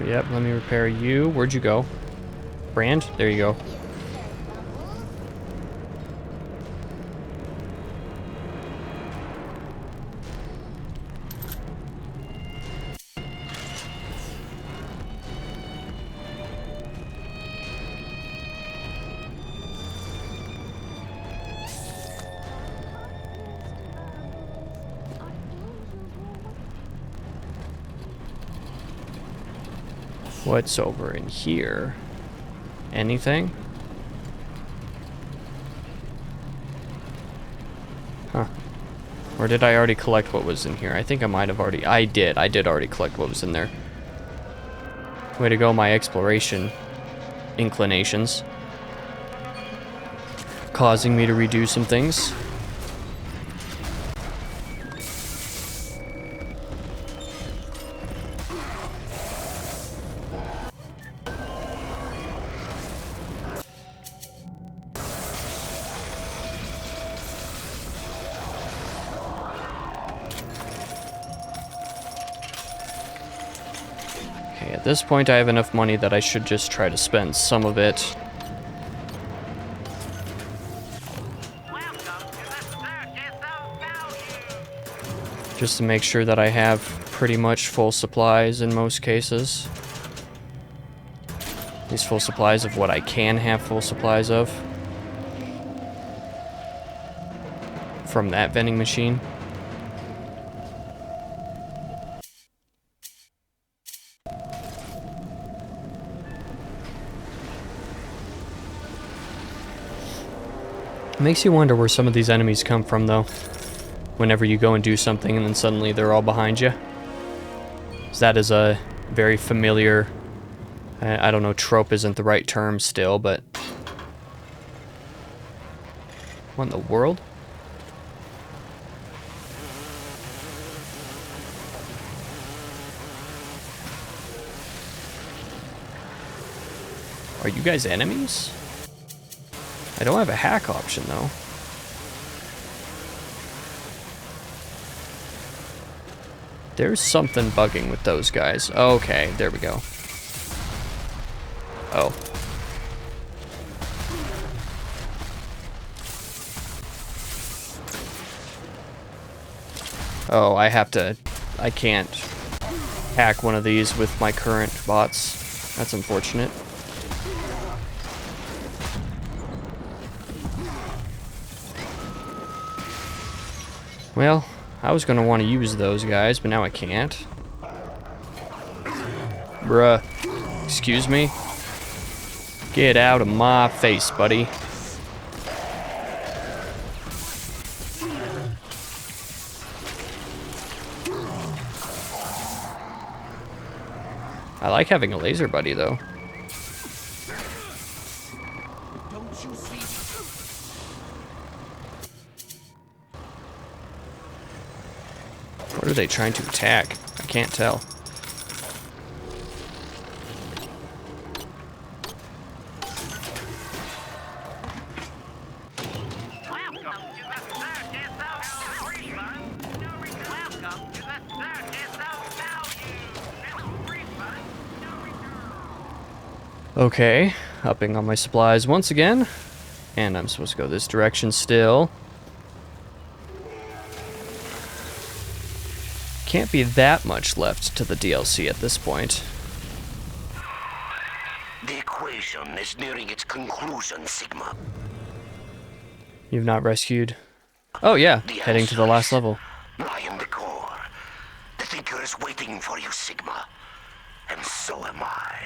Yep, let me repair you. Where'd you go? Brand? There you go. What's over in here? Anything? Huh. Or did I already collect what was in here? I think I might have already... I did already collect what was in there. Way to go, my exploration inclinations. Causing me to redo some things. At this point, I have enough money that I should just try to spend some of it. Just to make sure that I have pretty much full supplies in most cases. These full supplies of what I can have full supplies of. From that vending machine. Makes you wonder where some of these enemies come from, though. Whenever you go and do something and then suddenly they're all behind you. That is a very familiar... I don't know, trope isn't the right term still, but... What in the world? Are you guys enemies? I don't have a hack option, though. There's something bugging with those guys. Okay, there we go. Oh. Oh, I can't hack one of these with my current bots. That's unfortunate. Well, I was gonna want to use those guys, but now I can't. Bruh. Excuse me? Get out of my face, buddy. I like having a laser buddy, though. What are they trying to attack? I can't tell. Okay, upping on my supplies once again. And I'm supposed to go this direction still. Can't be that much left to the DLC at this point.
The equation is nearing its conclusion, Sigma.
You've not rescued... Oh yeah,
The
heading to the last level.
Lie in the core. The Thinker is waiting for you, Sigma. And so am I.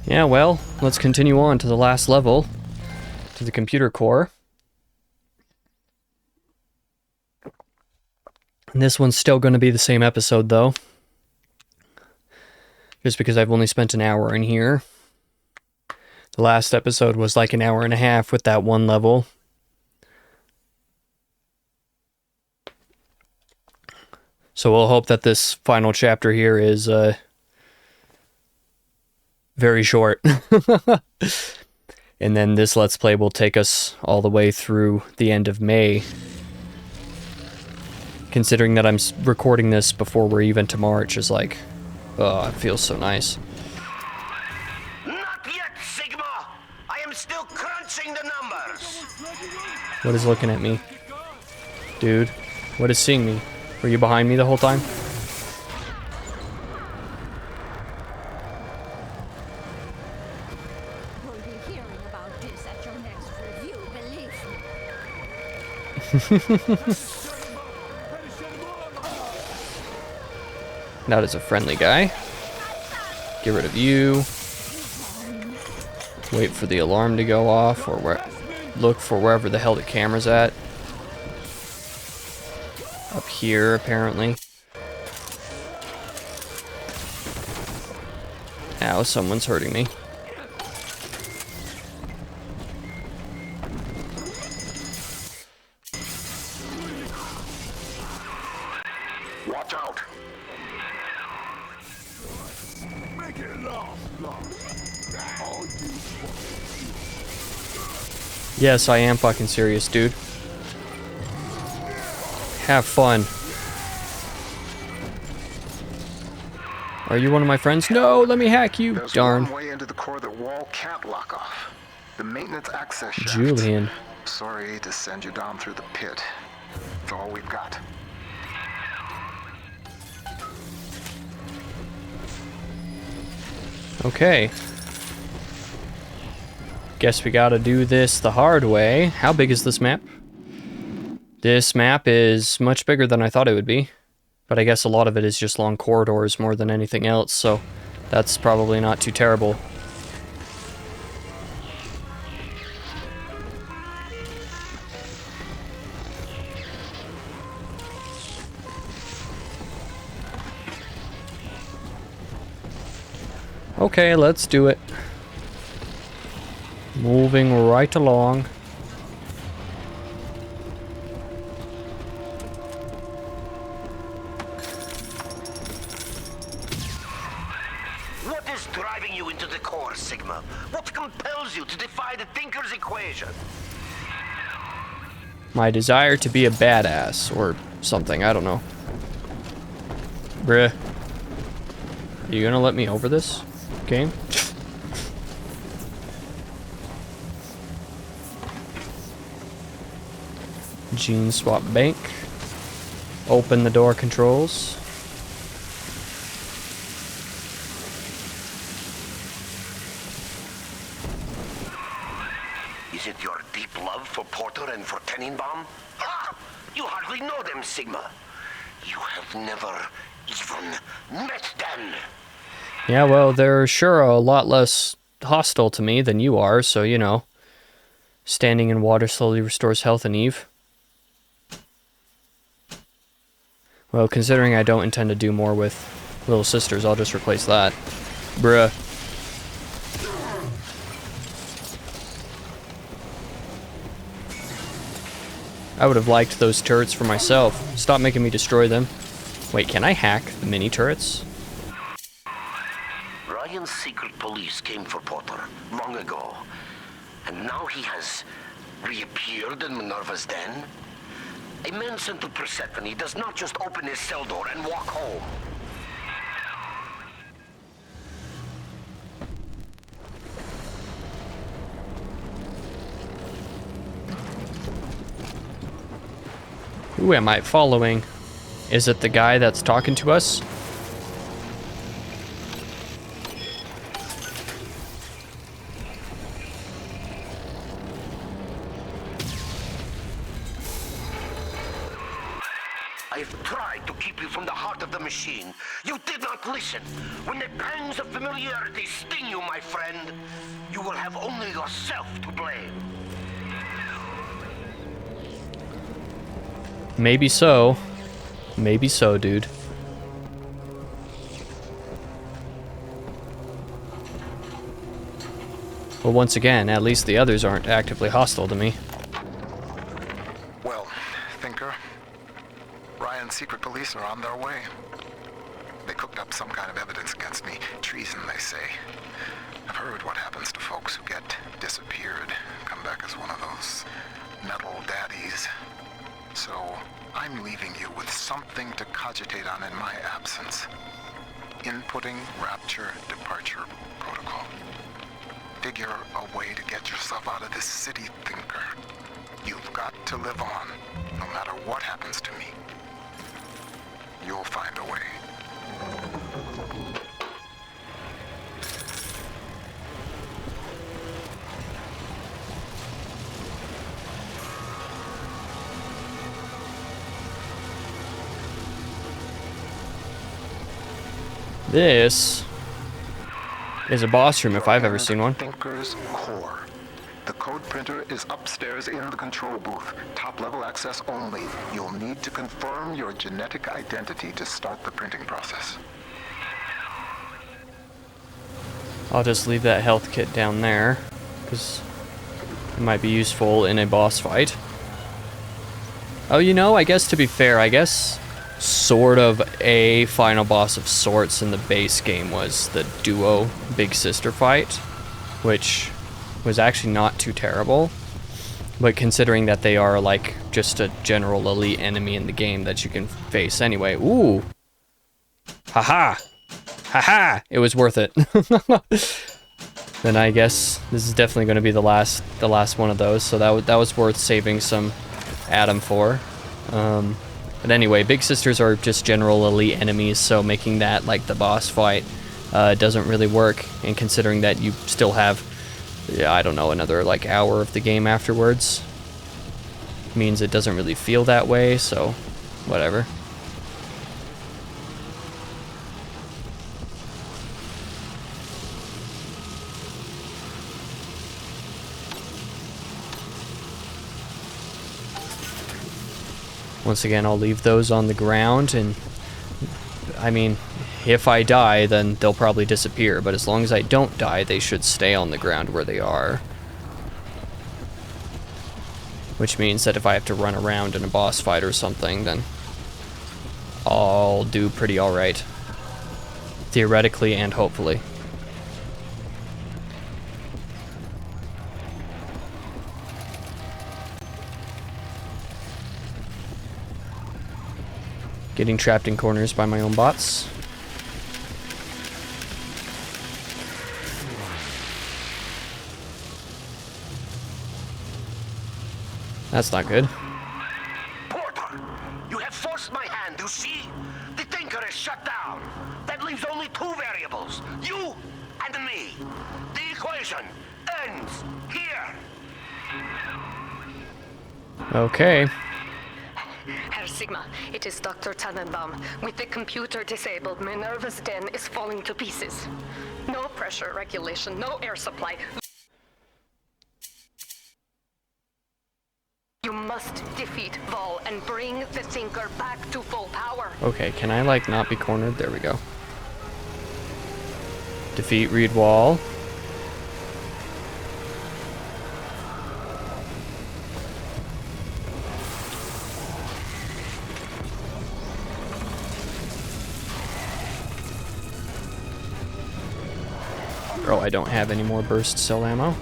Yeah, well, let's continue on to the last level. To the computer core. And this one's still going to be the same episode, though. Just because I've only spent an hour in here. The last episode was like an hour and a half with that one level. So we'll hope that this final chapter here is very short. And then this Let's Play will take us all the way through the end of May. Considering that I'm recording this before we're even to March is like, oh, it feels so nice.
Not yet, Sigma! I am still crunching the numbers!
What is looking at me? Dude, what is seeing me? Were you behind me the whole time?
You'll be hearing about this at your next review, believe me.
That is a friendly guy. Get rid of you. Wait for the alarm to go off, or look for wherever the hell the camera's at. Up here, apparently. Ow, someone's hurting me.
Watch out.
Make it last. All you
Yes, I am fucking serious, dude. Have fun. Are you one of my friends? No, let me hack you.
There's
Darn.
one way into the core that wall can't lock off. The maintenance access shaft.
Julian.
Sorry to send you down through the pit. It's all we've got.
Okay. Guess we gotta do this the hard way. How big is this map? This map is much bigger than I thought it would be. But I guess a lot of it is just long corridors more than anything else, so that's probably not too terrible. Okay, let's do it. Moving right along.
What is driving you into the core, Sigma? What compels you to defy the Thinker's equation?
My desire to be a badass, or something, I don't know. Bruh. Are you gonna let me over this game? Gene swap bank. Open the door controls.
Is it your deep love for Porter and for Tenenbaum? Ah! You hardly know them, Sigma. You have never even met them.
Yeah, well, they're sure a lot less hostile to me than you are, so, you know. Standing in water slowly restores health and Eve. Well, considering I don't intend to do more with Little Sisters, I'll just replace that. Bruh. I would have liked those turrets for myself. Stop making me destroy them. Wait, can I hack the mini turrets?
Ryan's secret police came for Porter long ago. And now he has reappeared in Minerva's den. A man sent to Persephone does not just open his cell door and walk home.
Who am I following? Is it the guy that's talking to us?
I've tried to keep you from the heart of the machine. You did not listen. When the pangs of familiarity sting you, my friend, you will have only yourself to blame.
Maybe so. Maybe so, dude. But once again, at least the others aren't actively hostile to me.
Well, Thinker, Ryan's secret police police are on their way. They cooked up some kind of evidence against me. Treason, they say. I've heard what happens to folks who get disappeared, come back as one of those metal daddies. So, I'm leaving you with something to cogitate on in my absence. Inputting Rapture Departure Protocol. Figure a way to get yourself out of this city, Thinker. You've got to live on, no matter what happens to me. You'll find a way.
This is a boss room if I've ever seen one.
Thinker's core. The code printer is upstairs in the control booth. Top-level access only. You'll need to confirm your genetic identity to start the printing process.
I'll just leave that health kit down there, because it might be useful in a boss fight. Oh, you know, I guess to be fair, I guess sort of a final boss of sorts in the base game was the duo Big Sister fight, which was actually not too terrible. But considering that they are like just a general elite enemy in the game that you can face anyway. Ooh. Haha. Haha. It was worth it. Then I guess this is definitely going to be the last one of those. So that was worth saving some Adam for. But anyway, Big Sisters are just general elite enemies, so making that like the boss fight doesn't really work. And considering that you still have, I don't know, another like hour of the game afterwards, means it doesn't really feel that way, so whatever. Once again, I'll leave those on the ground, and I mean, if I die, then they'll probably disappear, but as long as I don't die, they should stay on the ground where they are. Which means that if I have to run around in a boss fight or something, then I'll do pretty alright. Theoretically and hopefully. Getting trapped in corners by my own bots. That's not good.
Porter, you have forced my hand, you see? The Thinker is shut down. That leaves only two variables, you and me. The equation ends here.
Okay.
Herr Sigma, it is Dr. Tannenbaum. With the computer disabled, Minerva's den is falling to pieces. No pressure regulation, no air supply. You must defeat Vol and bring the Thinker back to full power.
Okay, can I like not be cornered? There we go. Defeat Reed Wall. Oh, I don't have any more burst cell ammo.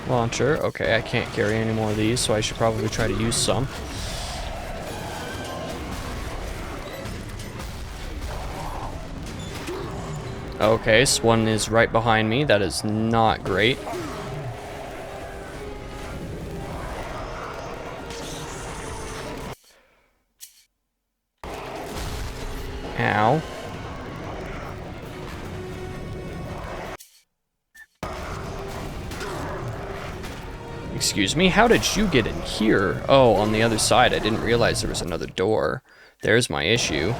Launcher. Okay, I can't carry any more of these, so I should probably try to use some. Okay, so one is right behind me. That is not great. Ow. Excuse me, how did you get in here? Oh, on the other side. I didn't realize there was another door. There's my issue.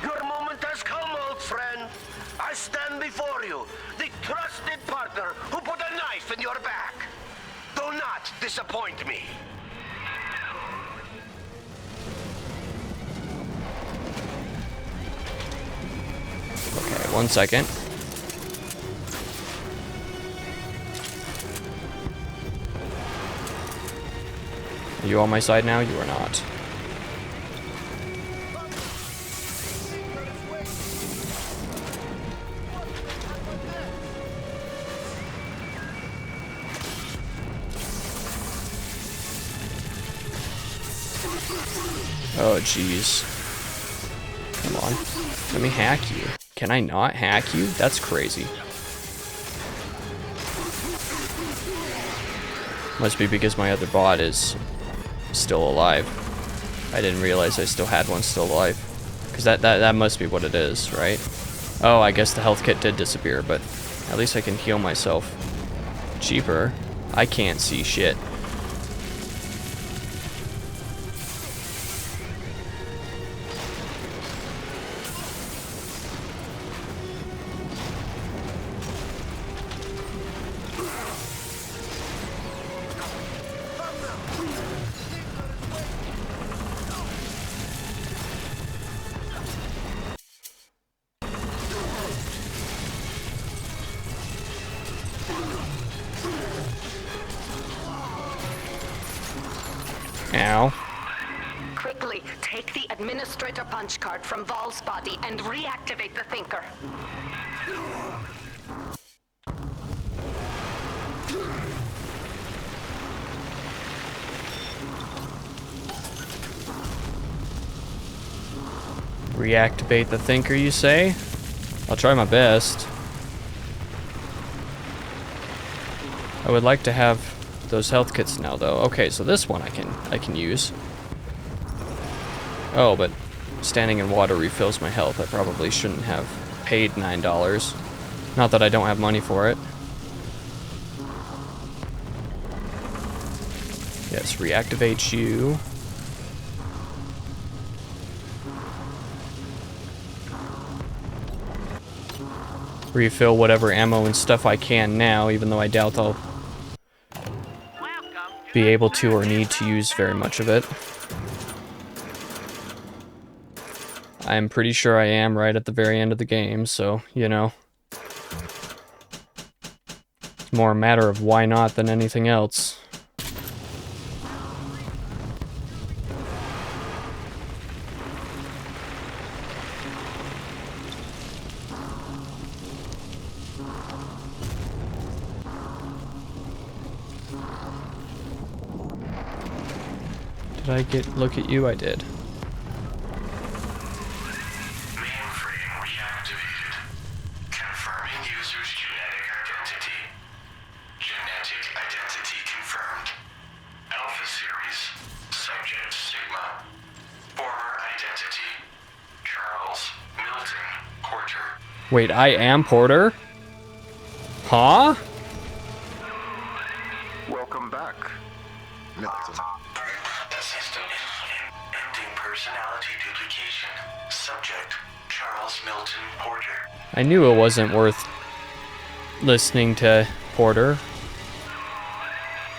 Your moment has come, old friend. I stand before you, the trusted partner who put a knife in your back. Do not disappoint me.
Okay, 1 second. Are you on my side now? You are not. Oh, jeez. Come on. Let me hack you. Can I not hack you? That's crazy. Must be because my other bot is still alive. I didn't realize I still had one still alive. Because that must be what it is, right? Oh, I guess the health kit did disappear, but at least I can heal myself cheaper. I can't see shit. Ow.
Quickly, take the administrator punch card from Vol's body and reactivate the thinker.
Reactivate the thinker, you say? I'll try my best. I would like to have those health kits now, though. Okay, so this one I can use. Oh, but standing in water refills my health. I probably shouldn't have paid $9. Not that I don't have money for it. Yes, reactivate you. Refill whatever ammo and stuff I can now, even though I doubt I'll be able to or need to use very much of it. I'm pretty sure I am right at the very end of the game, so, you know. It's more a matter of why not than anything else. Did I look at you? I did.
Mainframe reactivated. Confirming user's genetic identity. Genetic identity confirmed. Alpha series. Subject Sigma. Former identity. Charles Milton Porter.
Wait, I am Porter? Huh?
Welcome back, Milton.
System ending personality duplication. Subject Charles Milton Porter.
I knew it wasn't worth listening to Porter.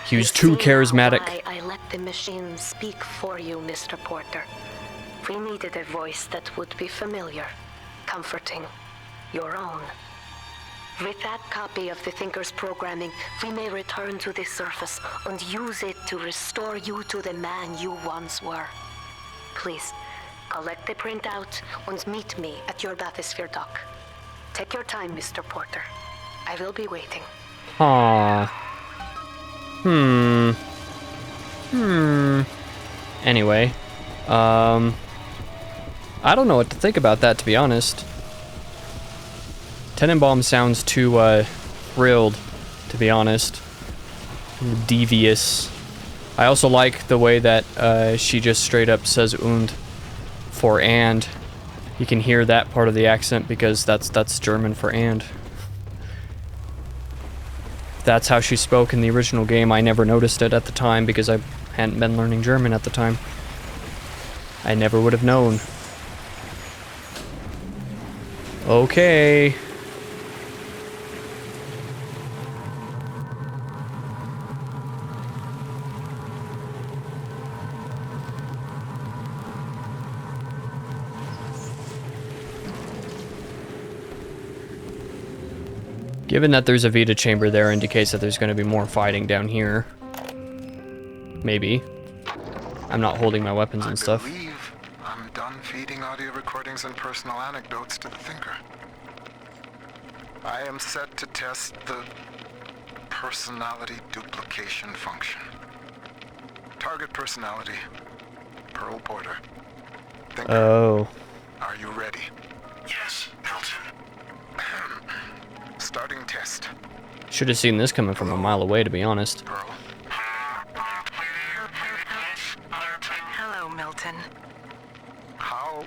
He was too charismatic.
I let the machine speak for you, Mr. Porter. We needed a voice that would be familiar, comforting, your own. With that copy of the Thinker's programming, we may return to the surface and use it to restore you to the man you once were. Please, collect the printout and meet me at your bathysphere dock. Take your time, Mr. Porter. I will be waiting.
Aww. Anyway, I don't know what to think about that, to be honest. Tenenbaum sounds too, thrilled, to be honest. Devious. I also like the way that, she just straight up says und. for and. You can hear that part of the accent because that's German for and. That's how she spoke in the original game. I never noticed it at the time because I hadn't been learning German at the time. I never would have known. Okay. Given that there's a Vita chamber there indicates that there's going to be more fighting down here. Maybe. I'm not holding my weapons and stuff.
I believe I'm done feeding audio recordings and personal anecdotes to the Thinker. I am set to test the personality duplication function. Target personality, Pearl Porter. Thinker,
Oh.
are you ready?
Yes, Milton.
Starting test.
Should have seen this coming from a mile away, to be honest.
Pearl.
Hello, Milton.
How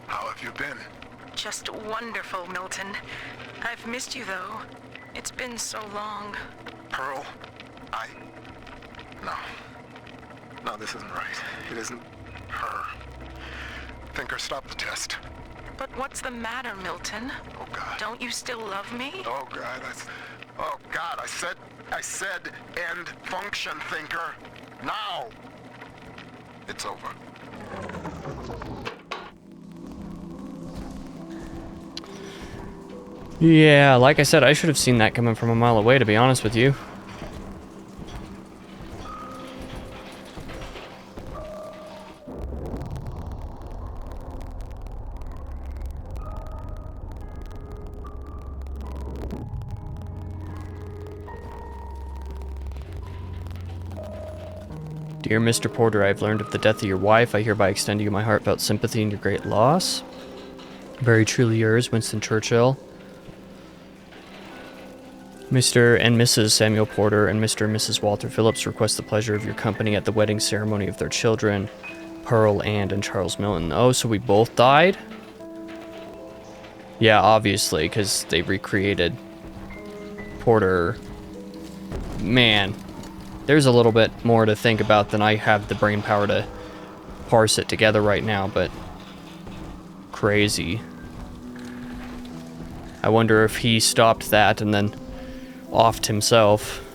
have you been?
Just wonderful, Milton. I've missed you, though. It's been so long.
Pearl, No, this isn't right. It isn't her. Thinker, stop the test.
But what's the matter, Milton?
Oh, God.
Don't you still love me?
Oh, God, I said end function, Thinker. Now! It's over.
Yeah, like I said, I should have seen that coming from a mile away, to be honest with you. Dear Mr. Porter, I have learned of the death of your wife. I hereby extend to you my heartfelt sympathy in your great loss. Very truly yours, Winston Churchill. Mr. and Mrs. Samuel Porter and Mr. and Mrs. Walter Phillips request the pleasure of your company at the wedding ceremony of their children, Pearl Ann and Charles Milton. Oh, so we both died? Yeah, obviously, because they recreated Porter. Man. There's a little bit more to think about than I have the brain power to parse it together right now, but crazy. I wonder if he stopped that and then offed himself.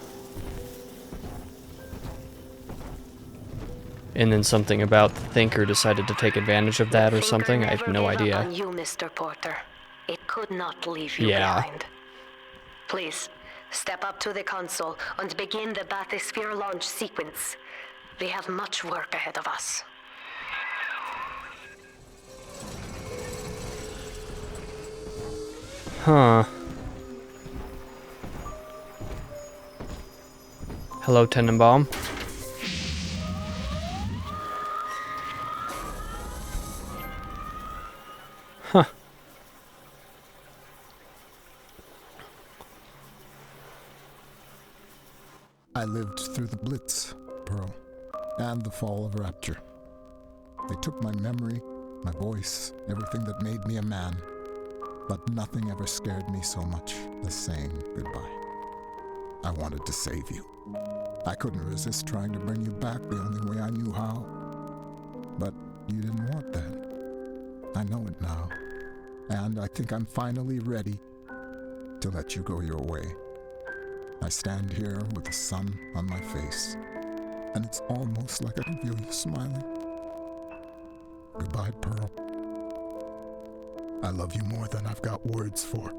And then something about the Thinker decided to take advantage of that or something. I have no idea.
On you, Mr. Porter. It could not leave you
Yeah.
behind. Please, step up to the console and begin the bathysphere launch sequence. We have much work ahead of us.
Huh. Hello, Tenenbaum. Huh.
I lived through the Blitz, Pearl, and the fall of Rapture. They took my memory, my voice, everything that made me a man. But nothing ever scared me so much as saying goodbye. I wanted to save you. I couldn't resist trying to bring you back the only way I knew how. But you didn't want that. I know it now. And I think I'm finally ready to let you go your way. I stand here with the sun on my face, and it's almost like I can feel you smiling. Goodbye, Pearl. I love you more than I've got words for.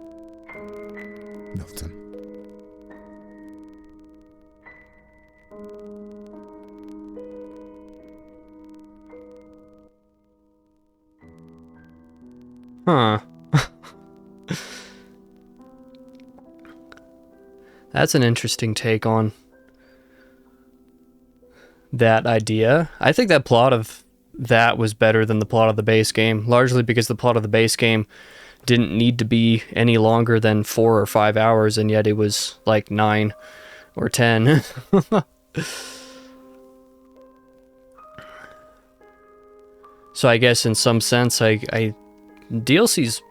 Milton.
Huh. That's an interesting take on that idea. I think that plot of that was better than the plot of the base game, largely because the plot of the base game didn't need to be any longer than 4 or 5 hours, and yet it was like 9 or 10. So I guess in some sense, DLC's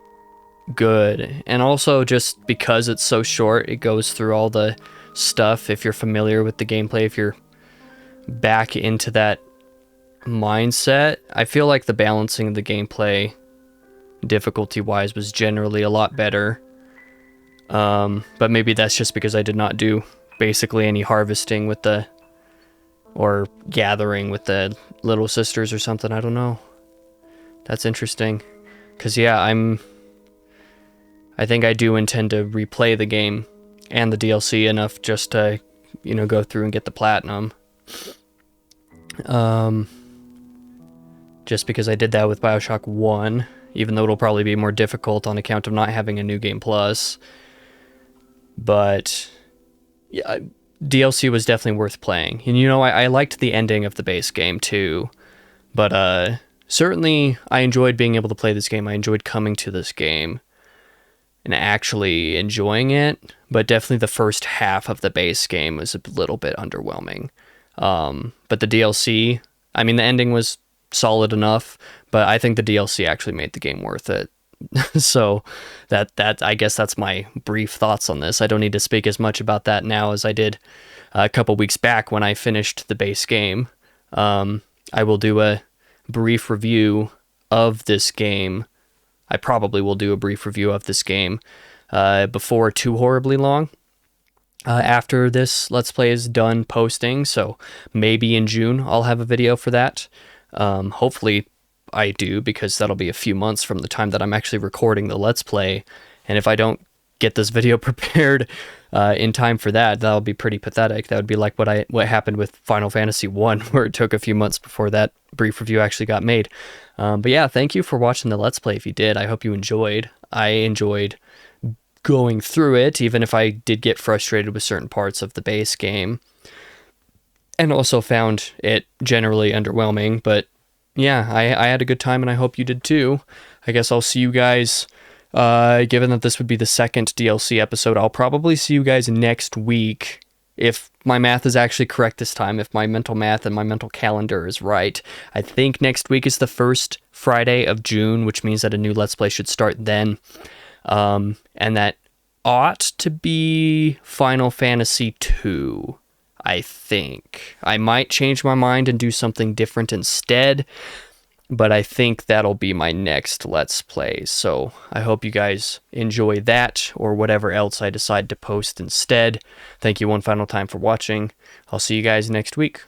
good, and also just because it's so short, it goes through all the stuff. If you're familiar with the gameplay, if you're back into that mindset, I feel like the balancing of the gameplay difficulty wise was generally a lot better, but maybe that's just because I did not do basically any harvesting with the, or gathering with the little sisters or something. I don't know. That's interesting, because yeah, I think I do intend to replay the game and the DLC enough just to, you know, go through and get the platinum. Just because I did that with Bioshock 1, even though it'll probably be more difficult on account of not having a New Game Plus. But yeah, DLC was definitely worth playing. And you know, I liked the ending of the base game too. But certainly I enjoyed being able to play this game. I enjoyed coming to this game and actually enjoying it. But definitely the first half of the base game was a little bit underwhelming. But the DLC, I mean, the ending was solid enough, but I think the DLC actually made the game worth it. So that I guess that's my brief thoughts on this. I don't need to speak as much about that now as I did a couple weeks back when I finished the base game. I will do a brief review of this game. I probably will do a brief review of this game before too horribly long. After this Let's Play is done posting, so maybe in June I'll have a video for that. Hopefully I do, because that'll be a few months from the time that I'm actually recording the Let's Play, and if I don't get this video prepared in time for that, that'll be pretty pathetic. That would be like what happened with Final Fantasy 1, where it took a few months before that brief review actually got made. But yeah, thank you for watching the Let's Play if you did. I hope you enjoyed. I enjoyed going through it, even if I did get frustrated with certain parts of the base game, and also found it generally underwhelming. But yeah, I had a good time, and I hope you did too. I guess I'll see you guys, given that this would be the second DLC episode, I'll probably see you guys next week, if my math is actually correct this time, if my mental math and my mental calendar is right. I think next week is the first Friday of June, which means that a new Let's Play should start then. And that ought to be Final Fantasy 2, I think. I might change my mind and do something different instead, but I think that'll be my next Let's Play. So I hope you guys enjoy that, or whatever else I decide to post instead. Thank you one final time for watching. I'll see you guys next week.